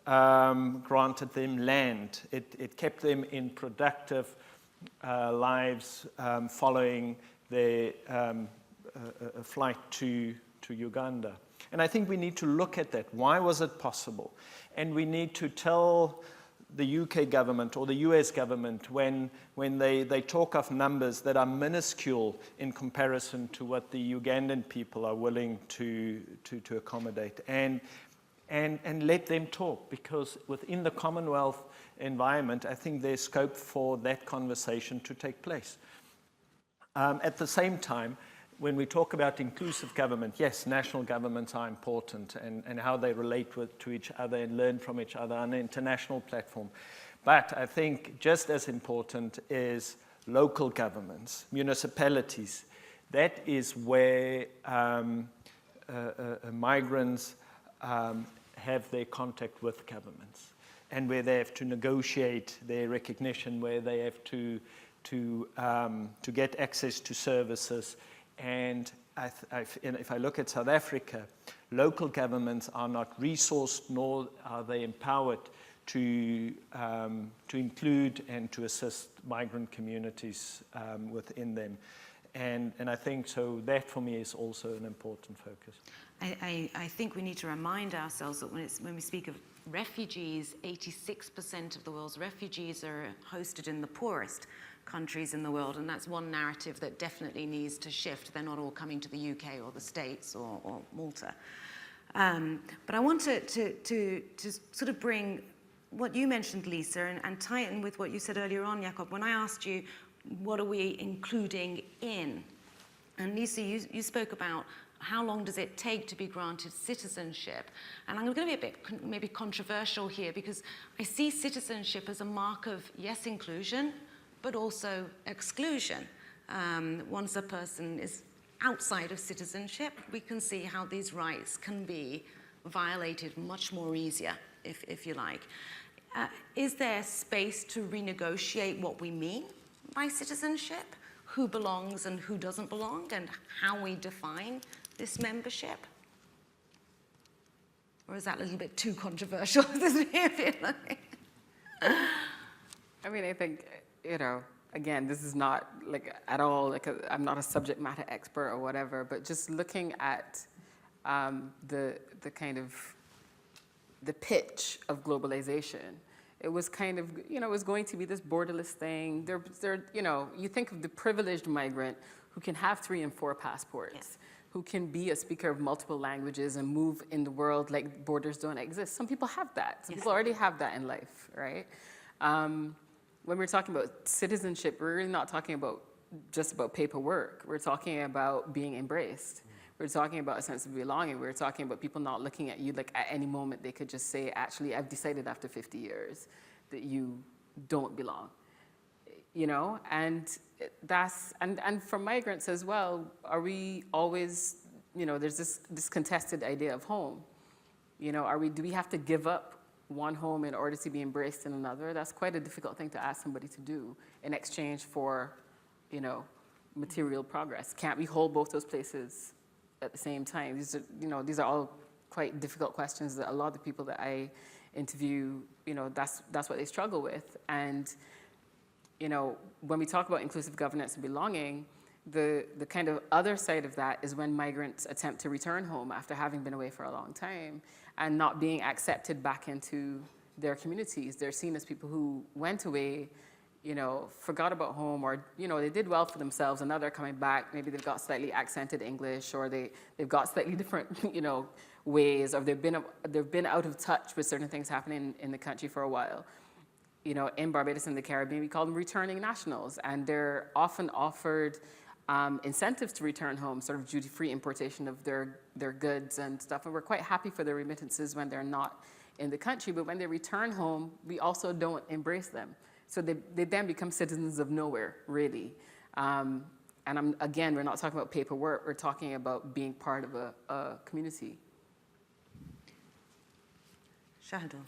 granted them land. It kept them in productive lives following their flight to Uganda. And I think we need to look at that. Why was it possible? And we need to tell the UK government or the US government when they talk of numbers that are minuscule in comparison to what the Ugandan people are willing to accommodate. And let them talk, because within the Commonwealth environment, I think there's scope for that conversation to take place. At the same time, when we talk about inclusive government, yes, national governments are important and how they relate to each other and learn from each other on an international platform. But I think just as important is local governments, municipalities. That is where migrants have their contact with governments, and where they have to negotiate their recognition, where they have to get access to services. And if I look at South Africa, local governments are not resourced, nor are they empowered to include and to assist migrant communities within them. And I think so that for me is also an important focus. I think we need to remind ourselves that when we speak of refugees, 86% of the world's refugees are hosted in the poorest countries in the world, and that's one narrative that definitely needs to shift. They're not all coming to the UK or the States or Malta. But I want to sort of bring what you mentioned, Lisa, and tie it in with what you said earlier on, Jakob, when I asked you, what are we including in? And Lisa, you spoke about how long does it take to be granted citizenship? And I'm going to be a bit maybe controversial here, because I see citizenship as a mark of, yes, inclusion, but also exclusion. Once a person is outside of citizenship, we can see how these rights can be violated much more easier, if you like. Is there space to renegotiate what we mean by citizenship? Who belongs and who doesn't belong, and how we define this membership? Or is that a little bit too controversial? I mean, I think, again, this is not like at all, I'm not a subject matter expert or whatever, but just looking at the kind of the pitch of globalization, it was kind of, it was going to be this borderless thing. You think of the privileged migrant who can have 3 and 4 passports, yes, who can be a speaker of multiple languages and move in the world like borders don't exist. Some people have that. Some, yes, people already have that in life, right? When we're talking about citizenship, we're really not talking about just about paperwork. We're talking about being embraced. We're talking about a sense of belonging. We're talking about people not looking at you like at any moment they could just say, actually, I've decided after 50 years that you don't belong. And that's, and for migrants as well, are we always, there's this contested idea of home. Do we have to give up one home in order to be embraced in another? That's quite a difficult thing to ask somebody to do in exchange for, material progress. Can't we hold both those places at the same time? These are all quite difficult questions that a lot of the people that I interview, that's what they struggle with. And, when we talk about inclusive governance and belonging, the kind of other side of that is when migrants attempt to return home after having been away for a long time and not being accepted back into their communities. They're seen as people who went away, forgot about home, or, they did well for themselves, and now they're coming back. Maybe they've got slightly accented English, or they've got slightly different, ways, or they've been out of touch with certain things happening in the country for a while. In Barbados and the Caribbean, we call them returning nationals, and they're often offered incentives to return home, sort of duty-free importation of their goods and stuff. And we're quite happy for their remittances when they're not in the country, but when they return home, we also don't embrace them. So they then become citizens of nowhere, really. And again, we're not talking about paperwork, we're talking about being part of a community. Shahidul.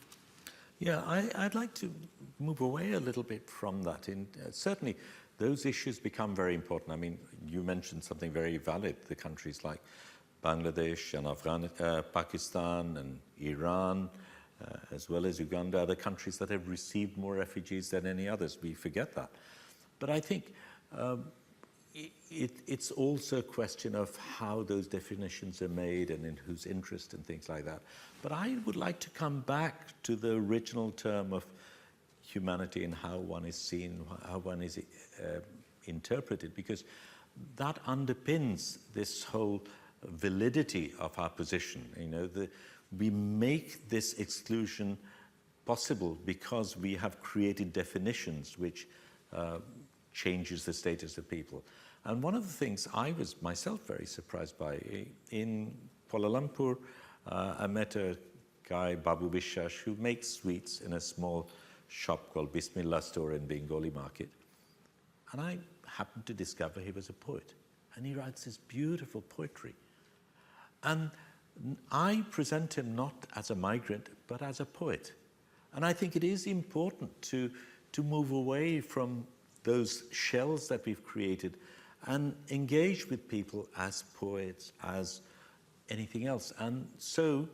Yeah, I'd like to move away a little bit from that. Certainly, those issues become very important. I mean, you mentioned something very valid, the countries like Bangladesh and Pakistan and Iran, as well as Uganda, are the countries that have received more refugees than any others. We forget that. But I think it's also a question of how those definitions are made and in whose interest and things like that. But I would like to come back to the original term of humanity and how one is seen, how one is interpreted, because that underpins this whole validity of our position. We make this exclusion possible because we have created definitions which changes the status of people. And one of the things I was myself very surprised by, in Kuala Lumpur, I met a guy, Babu Bishash, who makes sweets in a small shop called Bismillah Store in Bengali Market. And I happened to discover he was a poet. And he writes this beautiful poetry. And I present him not as a migrant, but as a poet. And I think it is important to move away from those shells that we've created and engage with people as poets, as anything else. And so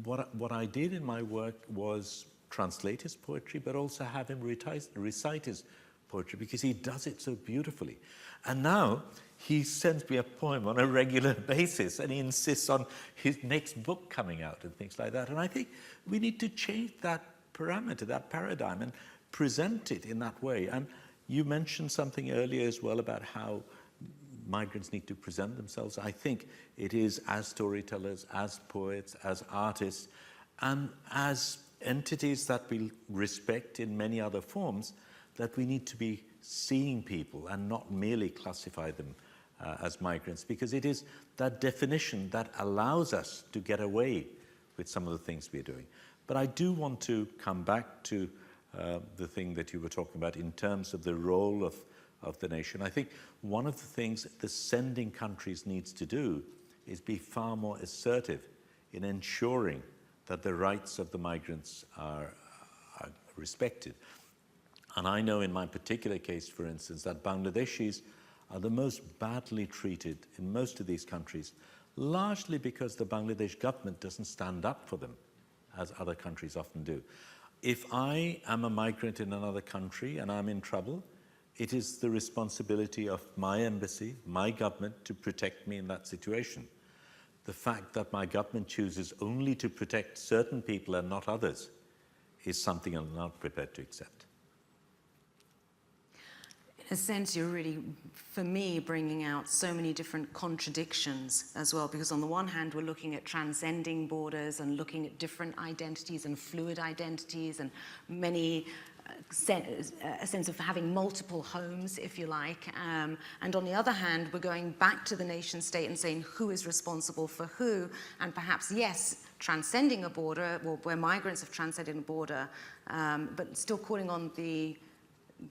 what I did in my work was translate his poetry, but also have him recite his poetry, because he does it so beautifully. And now he sends me a poem on a regular basis, and he insists on his next book coming out and things like that. And I think we need to change that parameter, that paradigm, and present it in that way. And you mentioned something earlier as well about how migrants need to present themselves. I think it is as storytellers, as poets, as artists, and as entities that we respect in many other forms, that we need to be seeing people and not merely classify them as migrants, because it is that definition that allows us to get away with some of the things we're doing. But I do want to come back to the thing that you were talking about in terms of the role of the nation. I think one of the things the sending countries needs to do is be far more assertive in ensuring that the rights of the migrants are respected. And I know in my particular case, for instance, that Bangladeshis are the most badly treated in most of these countries, largely because the Bangladesh government doesn't stand up for them, as other countries often do. If I am a migrant in another country and I'm in trouble, it is the responsibility of my embassy, my government, to protect me in that situation. The fact that my government chooses only to protect certain people and not others is something I'm not prepared to accept. In a sense, you're really, for me, bringing out so many different contradictions as well, because on the one hand, we're looking at transcending borders and looking at different identities and fluid identities and many a sense of having multiple homes, if you like. And on the other hand, we're going back to the nation state and saying who is responsible for who, and perhaps, yes, transcending a border, well, where migrants have transcended a border, but still calling on the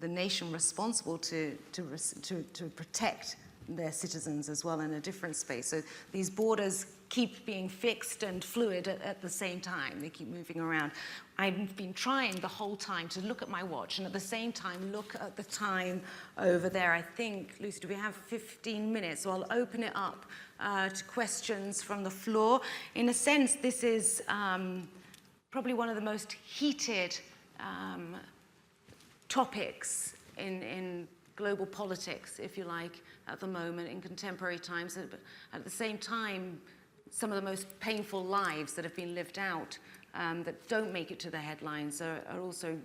nation responsible to protect their citizens as well in a different space. So these borders keep being fixed and fluid at the same time. They keep moving around. I've been trying the whole time to look at my watch and at the same time look at the time over there. I think, Lucy, do we have 15 minutes? So I'll open it up to questions from the floor. In a sense, this is probably one of the most heated topics in global politics, if you like, at the moment in contemporary times. But at the same time, some of the most painful lives that have been lived out that don't make it to the headlines are also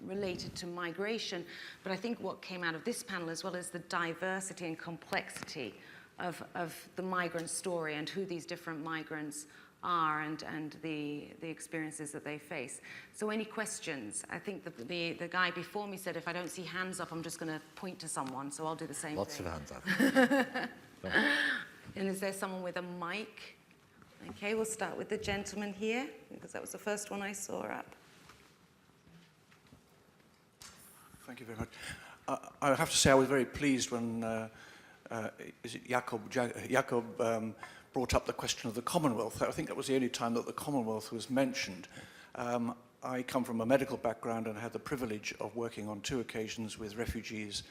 related to migration. But I think what came out of this panel as well is the diversity and complexity of the migrant story and who these different migrants are and the experiences that they face. So any questions? I think the guy before me said if I don't see hands up, I'm just going to point to someone, so I'll do the same Lots thing. of hands up. And is there someone with a mic? Okay, we'll start with the gentleman here, because that was the first one I saw up. Thank you very much. I have to say I was very pleased when is it Jacob brought up the question of the Commonwealth. I think that was the only time that the Commonwealth was mentioned. I come from a medical background and had the privilege of working on 2 occasions with refugees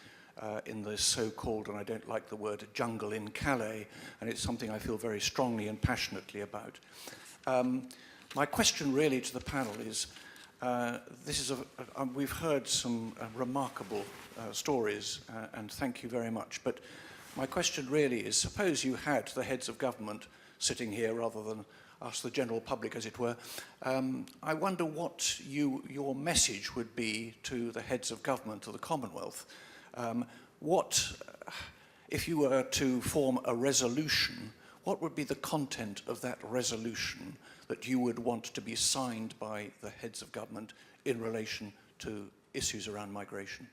in the so-called, and I don't like the word, jungle in Calais, and it's something I feel very strongly and passionately about. My question really to the panel is, we've heard some remarkable stories, and thank you very much, but my question really is, suppose you had the heads of government sitting here rather than us, the general public, as it were. I wonder what your message would be to the heads of government of the Commonwealth. If you were to form a resolution, what would be the content of that resolution that you would want to be signed by the heads of government in relation to issues around migration?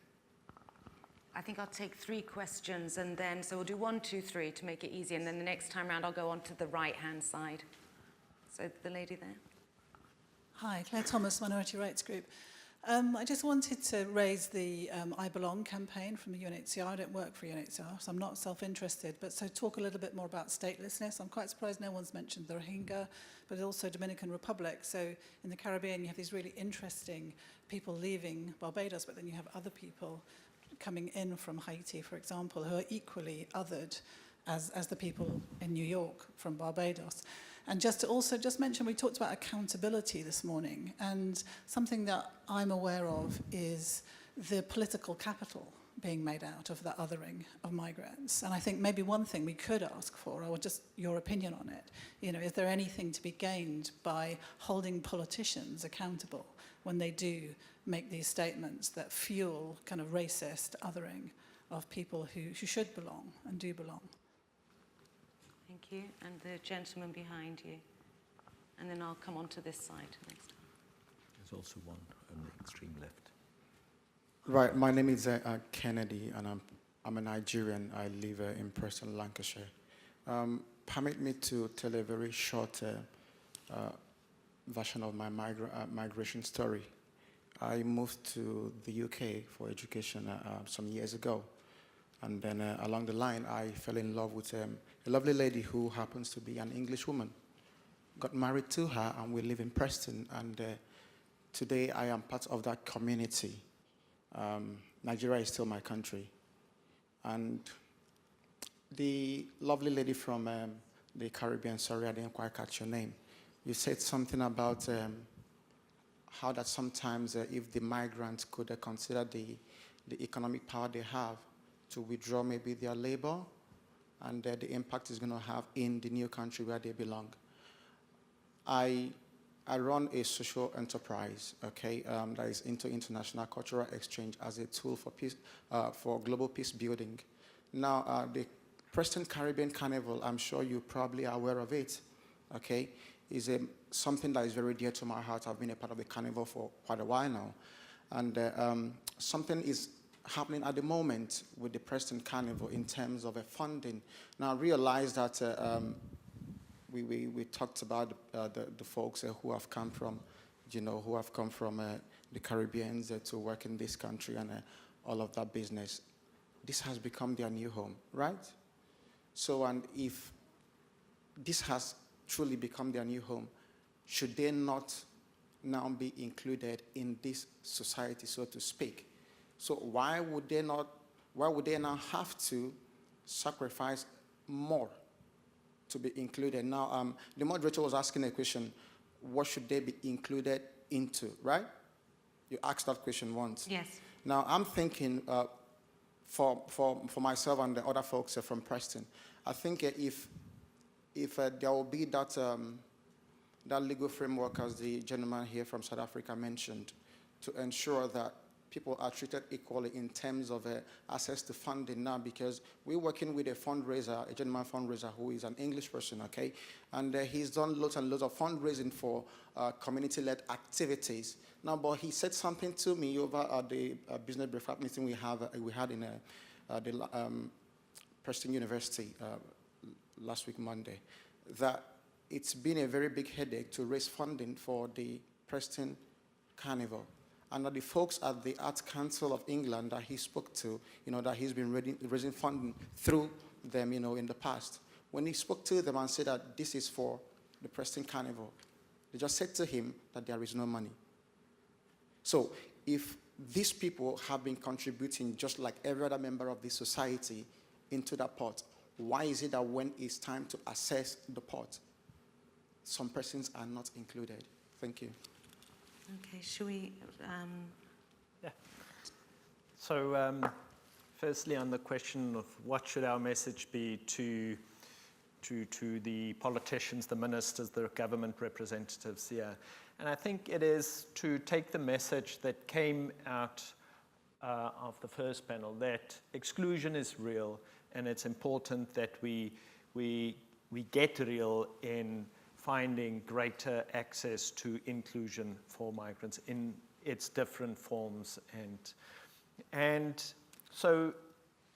I think I'll take 3 questions and then, so we'll do 1, 2, 3 to make it easy, and then the next time round I'll go on to the right-hand side. So the lady there. Hi, Claire Thomas, Minority Rights Group. I just wanted to raise the I Belong campaign from the UNHCR. I don't work for UNHCR, so I'm not self-interested, but so talk a little bit more about statelessness. I'm quite surprised no one's mentioned the Rohingya, but also Dominican Republic. So in the Caribbean, you have these really interesting people leaving Barbados, but then you have other people coming in from Haiti, for example, who are equally othered as the people in New York from Barbados. And just to also just mention, we talked about accountability this morning, and something that I'm aware of is the political capital being made out of the othering of migrants. And I think maybe one thing we could ask for, or just your opinion on it, is there anything to be gained by holding politicians accountable when they do make these statements that fuel kind of racist othering of people who should belong and do belong? Thank you. And the gentleman behind you. And then I'll come on to this side next time. There's also one on the extreme left. Right, my name is Kennedy, and I'm a Nigerian. I live in Preston, Lancashire. Permit me to tell a very short version of my migration story. I moved to the UK for education some years ago. And then along the line, I fell in love with a lovely lady who happens to be an English woman. Got married to her, and we live in Preston. And today, I am part of that community. Nigeria is still my country. And the lovely lady from the Caribbean, sorry, I didn't quite catch your name. You said something about how that sometimes if the migrants could consider the economic power they have to withdraw maybe their labor, and the impact is going to have in the new country where they belong. I run a social enterprise, okay, that is into international cultural exchange as a tool for peace, for global peace building. Now, the Preston Caribbean Carnival, I'm sure you probably are aware of it, okay, is something that is very dear to my heart. I've been a part of the carnival for quite a while now. And something is happening at the moment with the Preston Carnival in terms of funding. Now, I realize that we talked about the folks who have come from, the Caribbean to work in this country and all of that business. This has become their new home, right? So, and if this has truly become their new home, should they not now be included in this society, so to speak? So why would they now have to sacrifice more to be included? Now, the moderator was asking a question, what should they be included into, right? You asked that question once. Yes. Now, I'm thinking for myself and the other folks from Preston, I think if there will be that legal framework, as the gentleman here from South Africa mentioned, to ensure that people are treated equally in terms of access to funding now, because we're working with a fundraiser, a gentleman fundraiser who is an English person, okay? And he's done lots and lots of fundraising for community-led activities. Now, but he said something to me over at the business breakfast meeting we had in the Preston University last week, Monday, that it's been a very big headache to raise funding for the Preston Carnival. And that the folks at the Arts Council of England that he spoke to, that he's been raising funding through them, in the past. When he spoke to them and said that this is for the Preston Carnival, they just said to him that there is no money. So if these people have been contributing just like every other member of this society into that pot, why is it that when it's time to assess the pot, some persons are not included? Thank you. Okay, should we... Yeah. So firstly, on the question of what should our message be to the politicians, the ministers, the government representatives here. And I think it is to take the message that came out of the first panel, that exclusion is real, and it's important that we get real in finding greater access to inclusion for migrants in its different forms. And so,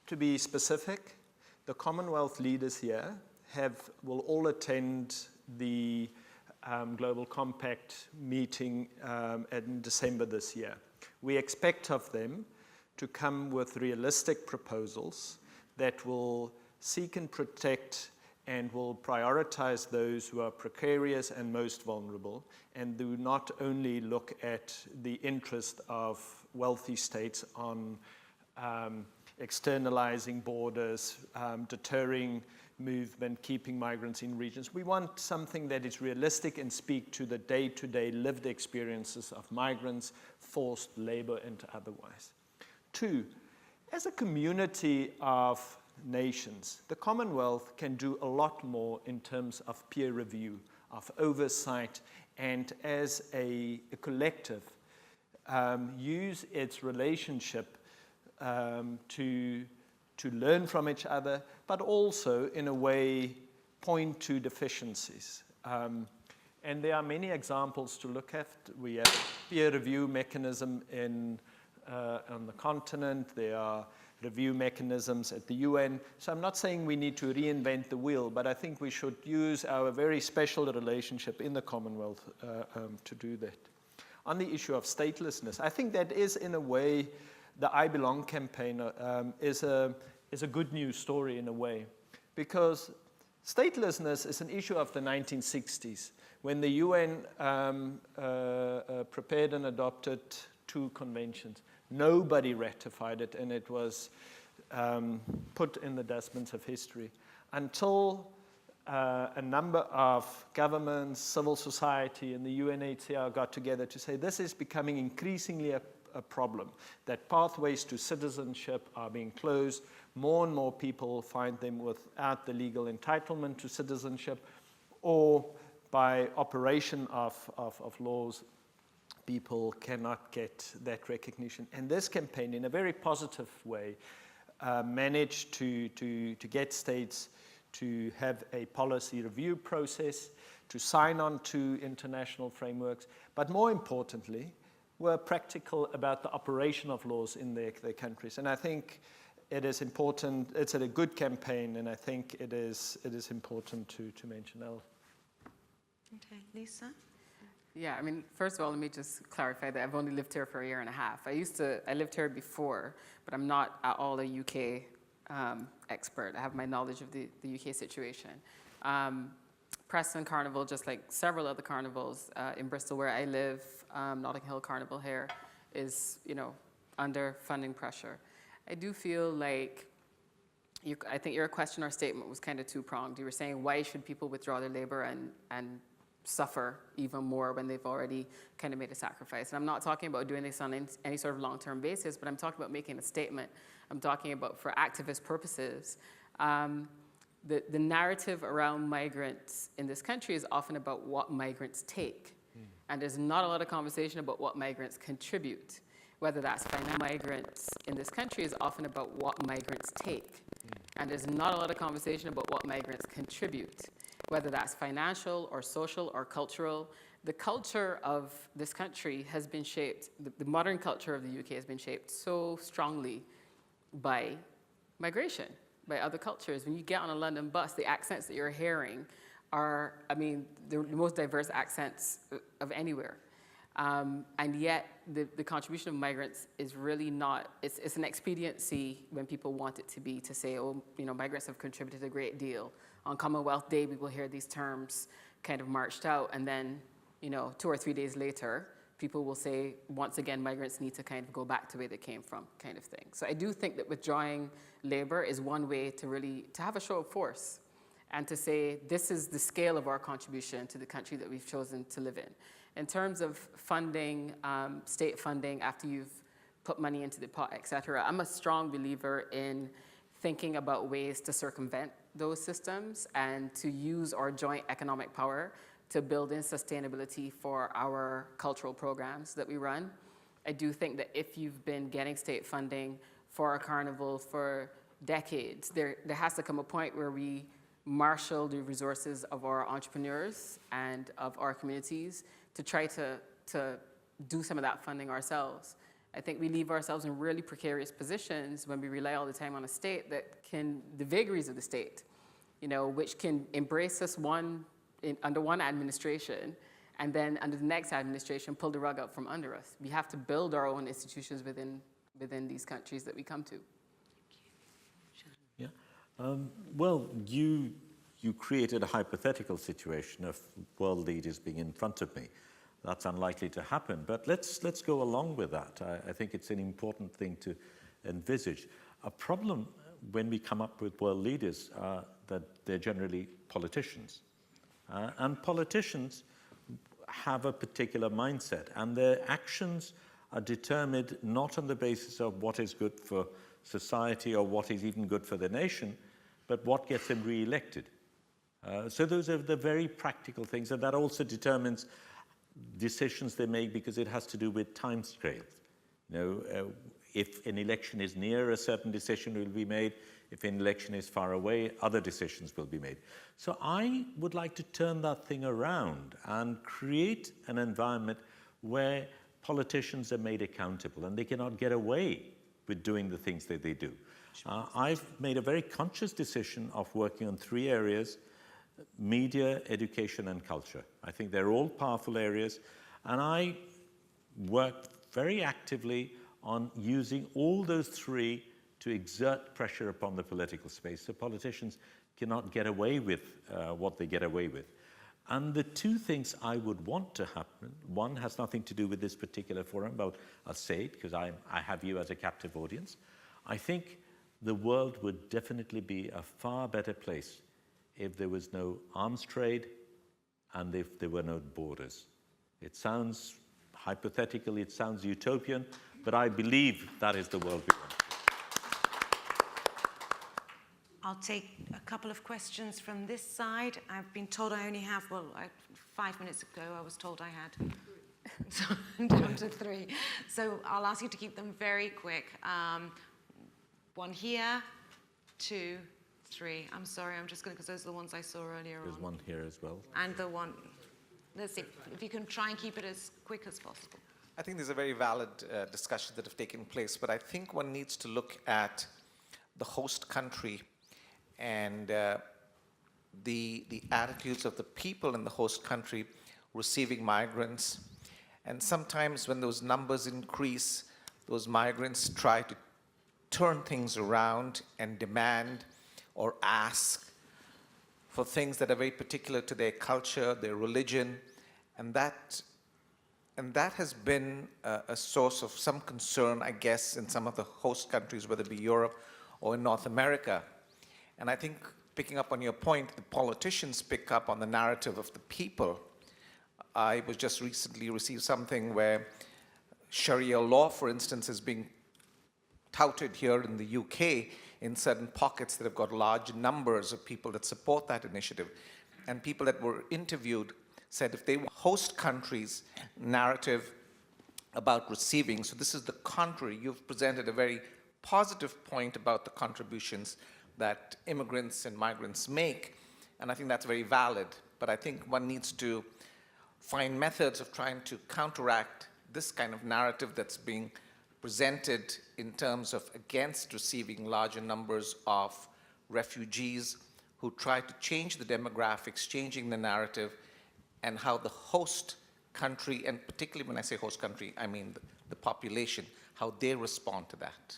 to be specific, the Commonwealth leaders here will all attend the Global Compact meeting in December this year. We expect of them to come with realistic proposals that will seek and protect and will prioritize those who are precarious and most vulnerable, and do not only look at the interest of wealthy states on externalizing borders, deterring movement, keeping migrants in regions. We want something that is realistic and speak to the day-to-day lived experiences of migrants, forced labor, and otherwise. 2, as a community of nations, the Commonwealth can do a lot more in terms of peer review, of oversight, and as a collective, use its relationship to learn from each other, but also, in a way, point to deficiencies. And there are many examples to look at. We have a peer review mechanism on the continent. There are review mechanisms at the UN. So I'm not saying we need to reinvent the wheel, but I think we should use our very special relationship in the Commonwealth to do that. On the issue of statelessness, I think that is, in a way, the I Belong campaign is a good news story in a way, because statelessness is an issue of the 1960s, when the UN prepared and adopted 2 conventions. Nobody ratified it, and it was put in the dustbins of history until a number of governments, civil society, and the UNHCR got together to say this is becoming increasingly a problem, that pathways to citizenship are being closed. More and more people find them without the legal entitlement to citizenship, or by operation of laws, people cannot get that recognition. And this campaign, in a very positive way, managed to get states to have a policy review process, to sign on to international frameworks, but more importantly, were practical about the operation of laws in their countries. And I think it is important, it's a good campaign, and I think it is important to mention. Okay, Lisa? Yeah, I mean, first of all, let me just clarify that I've only lived here for a year and a half. I lived here before, but I'm not at all a UK expert. I have my knowledge of the UK situation. Preston Carnival, just like several other carnivals in Bristol where I live, Notting Hill Carnival here, is, under funding pressure. I do feel like, I think your question or statement was kind of two-pronged. You were saying, why should people withdraw their labor and suffer even more when they've already kind of made a sacrifice? And I'm not talking about doing this on any sort of long-term basis, but I'm talking about making a statement. I'm talking about for activist purposes. The narrative around migrants in this country is often about what migrants take. And there's not a lot of conversation about what migrants contribute. Whether that's migrants in this country is often about what migrants take. And there's not a lot of conversation about what migrants contribute. Whether that's financial or social or cultural. The culture of this country has been shaped, the modern culture of the UK has been shaped so strongly by migration, by other cultures. When you get on a London bus, the accents that you're hearing are, I mean, the most diverse accents of anywhere. And yet, the contribution of migrants is really not, it's an expediency when people want it to be, to say, oh, migrants have contributed a great deal. On Commonwealth Day, we will hear these terms kind of marched out, and then, 2 or 3 days later, people will say, once again, migrants need to kind of go back to where they came from, kind of thing. So I do think that withdrawing labor is one way to really, to have a show of force, and to say, this is the scale of our contribution to the country that we've chosen to live in. In terms of funding, state funding, after you've put money into the pot, et cetera, I'm a strong believer in thinking about ways to circumvent those systems and to use our joint economic power to build in sustainability for our cultural programs that we run. I do think that if you've been getting state funding for a carnival for decades, there has to come a point where we marshal the resources of our entrepreneurs and of our communities to try to do some of that funding ourselves. I think we leave ourselves in really precarious positions when we rely all the time on a state that can, the vagaries of the state, which can embrace us under one administration, and then under the next administration, pull the rug out from under us. We have to build our own institutions within these countries that we come to. Yeah. Well, you created a hypothetical situation of world leaders being in front of me. That's unlikely to happen, but let's go along with that. I think it's an important thing to envisage. A problem when we come up with world leaders that they're generally politicians. And politicians have a particular mindset, and their actions are determined not on the basis of what is good for society or what is even good for the nation, but what gets them re-elected. So those are the very practical things, and that also determines decisions they make because it has to do with time scales. If an election is near, a certain decision will be made. If an election is far away, other decisions will be made. So I would like to turn that thing around and create an environment where politicians are made accountable and they cannot get away with doing the things that they do. I've made a very conscious decision of working on 3 areas: media, education, and culture. I think they're all powerful areas, and I work very actively on using all those 3 to exert pressure upon the political space so politicians cannot get away with what they get away with. And the 2 things I would want to happen, one has nothing to do with this particular forum, but I'll say it because I have you as a captive audience. I think the world would definitely be a far better place if there was no arms trade and if there were no borders. It sounds hypothetical, it sounds utopian, but I believe that is the world we want. I'll take a couple of questions from this side. I've been told I only have, 5 minutes ago I was told I had. So I'm down to 3. So I'll ask you to keep them very quick. 1 here, 2, 3. I'm sorry, I'm just going to, because those are the ones I saw earlier on. There's one here as well. And the one, let's see, if you can try and keep it as quick as possible. I think there's a very valid discussion that have taken place, but I think one needs to look at the host country and the attitudes of the people in the host country receiving migrants. And sometimes when those numbers increase, those migrants try to turn things around and demand or ask for things that are very particular to their culture, their religion, and that has been a source of some concern, I guess, in some of the host countries, whether it be Europe or in North America. And I think, picking up on your point, the politicians pick up on the narrative of the people. I was just recently received something where Sharia law, for instance, is being touted here in the UK in certain pockets that have got large numbers of people that support that initiative. And people that were interviewed said if they were host countries' narrative about receiving, so this is the contrary, you've presented a very positive point about the contributions that immigrants and migrants make, and I think that's very valid, but I think one needs to find methods of trying to counteract this kind of narrative that's being presented in terms of against receiving larger numbers of refugees who try to change the demographics, changing the narrative, and how the host country, and particularly when I say host country, I mean the population, how they respond to that.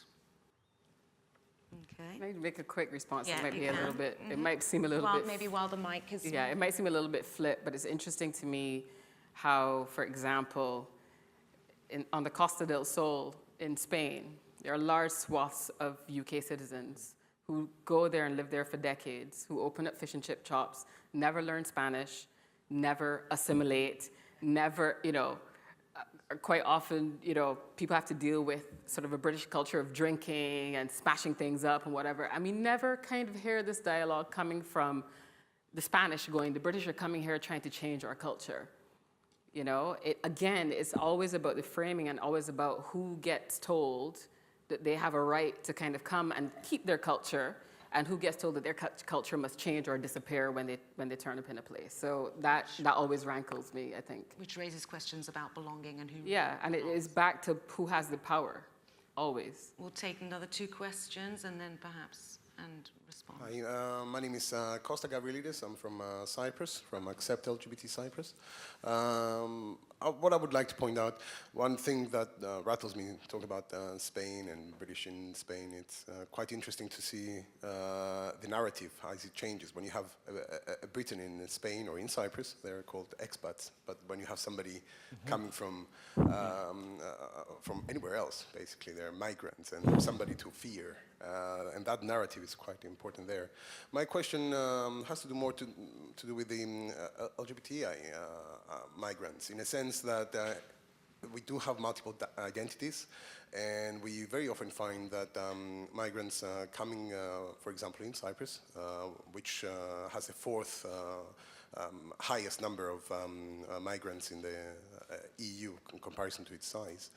Okay. Maybe make a quick response. Yeah, It might you be a little can. bit, it might seem a little Well, bit. maybe while the mic is... Yeah, it might seem a little bit flip, but it's interesting to me how, for example, on the Costa del Sol in Spain, there are large swaths of UK citizens who go there and live there for decades, who open up fish and chip shops, never learn Spanish, never assimilate, never, quite often, people have to deal with sort of a British culture of drinking and smashing things up and whatever. And we never kind of hear this dialogue coming from the Spanish going, the British are coming here trying to change our culture. Again, it's always about the framing and always about who gets told that they have a right to kind of come and keep their culture, and who gets told that their culture must change or disappear when they turn up in a place. So that always rankles me, I think. Which raises questions about belonging and who... Yeah, and it is back to who has the power, always. We'll take another 2 questions and then perhaps respond. Hi, my name is Costa Gavrilidis. I'm from Cyprus, from Accept LGBT Cyprus. What I would like to point out, one thing that rattles me, talk about Spain and British in Spain, it's quite interesting to see the narrative, as it changes. When you have a Briton in Spain or in Cyprus, they're called expats, but when you have somebody coming from anywhere else, basically, they're migrants and somebody to fear. And that narrative is quite important there. My question has to do more to do with the LGBTI migrants, in a sense that we do have multiple identities, and we very often find that migrants coming, for example, in Cyprus, which has the 4th highest number of migrants in the EU in comparison to its size,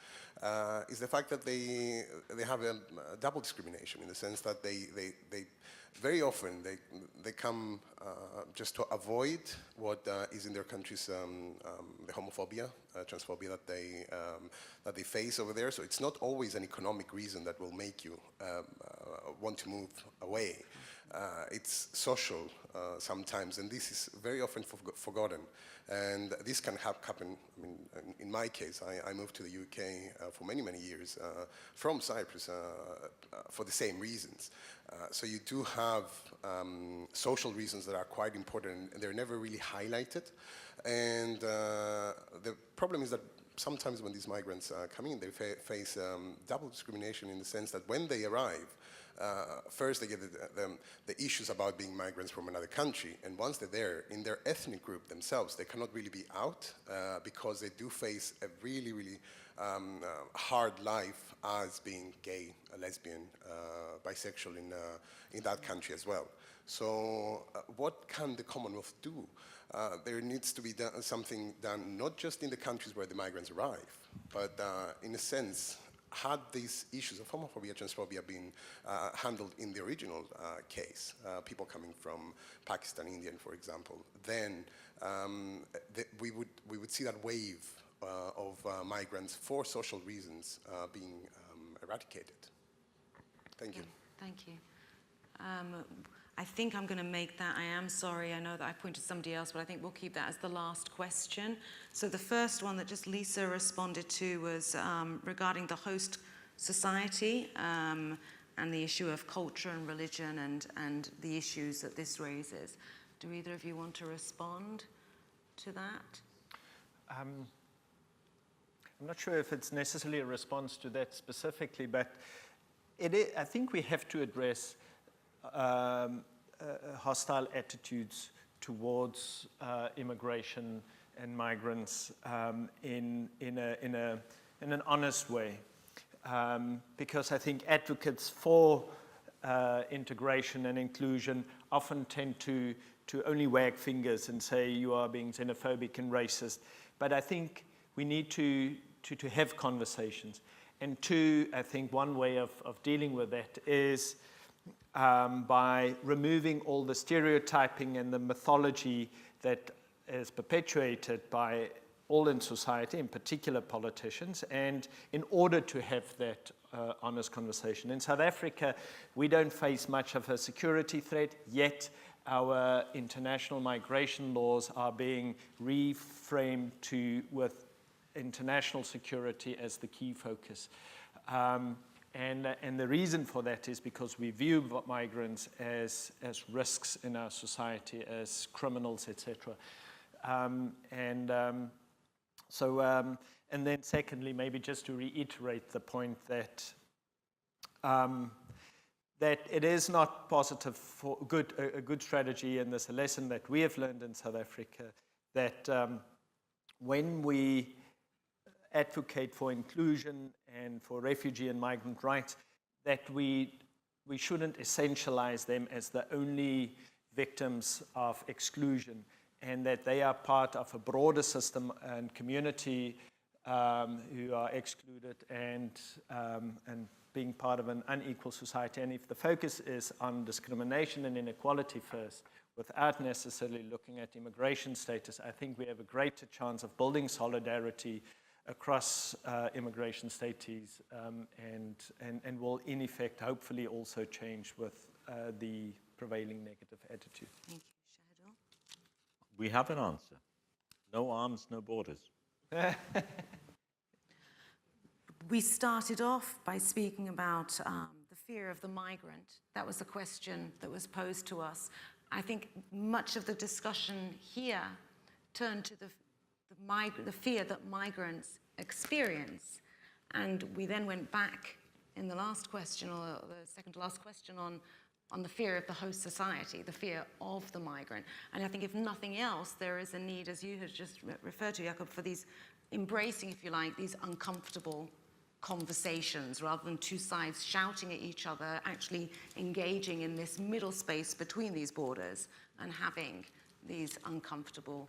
is the fact that they have a double discrimination, in the sense that they very often they come just to avoid what is in their countries, the homophobia, transphobia that they face over there. So it's not always an economic reason that will make you want to move away. It's social sometimes, and this is very often forgotten. And this can happen. I mean, in my case, I moved to the UK for many, many years from Cyprus for the same reasons. So you do have social reasons that are quite important, and they're never really highlighted. And the problem is that sometimes when these migrants come in, they face double discrimination, in the sense that when they arrive, first they get the issues about being migrants from another country, and once they're there, in their ethnic group themselves, they cannot really be out because they do face a really, really hard life as being gay, lesbian, bisexual in that country as well. So what can the Commonwealth do? There needs to be something done, not just in the countries where the migrants arrive, but in a sense, had these issues of homophobia, transphobia been handled in the original case, people coming from Pakistan, India, for example, then we would see that wave migrants for social reasons being eradicated? Thank you. Thank you. I think I'm going to make that, I am sorry, I know that I pointed to somebody else, but I think we'll keep that as the last question. So the first one that just Lisa responded to was regarding the host society and the issue of culture and religion and the issues that this raises. Do either of you want to respond to that? I'm not sure if it's necessarily a response to that specifically, but I think we have to address hostile attitudes towards immigration and migrants in an honest way, because I think advocates for integration and inclusion often tend to only wag fingers and say you are being xenophobic and racist. But I think we need to have conversations. And two, I think one way of dealing with that is by removing all the stereotyping and the mythology that is perpetuated by all in society, in particular politicians, and in order to have that honest conversation. In South Africa, we don't face much of a security threat, yet our international migration laws are being reframed with international security as the key focus. And the reason for that is because we view migrants as risks in our society, as criminals, etc. And then secondly, maybe just to reiterate the point that that it is not positive for a good strategy, and there's a lesson that we have learned in South Africa, that when we advocate for inclusion and for refugee and migrant rights, that we shouldn't essentialize them as the only victims of exclusion, and that they are part of a broader system and community who are excluded and being part of an unequal society. And if the focus is on discrimination and inequality first, without necessarily looking at immigration status, I think we have a greater chance of building solidarity across immigration status and will in effect hopefully also change with the prevailing negative attitude. Thank you. Shahidul? We have an answer. No arms, no borders. We started off by speaking about the fear of the migrant. That was the question that was posed to us. I think much of the discussion here turned to the fear that migrants experience. And we then went back in the last question, or the second to last question, on the fear of the host society, the fear of the migrant. And I think if nothing else, there is a need, as you had just referred to, Jakob, for these embracing, if you like, these uncomfortable conversations, rather than two sides shouting at each other, actually engaging in this middle space between these borders and having these uncomfortable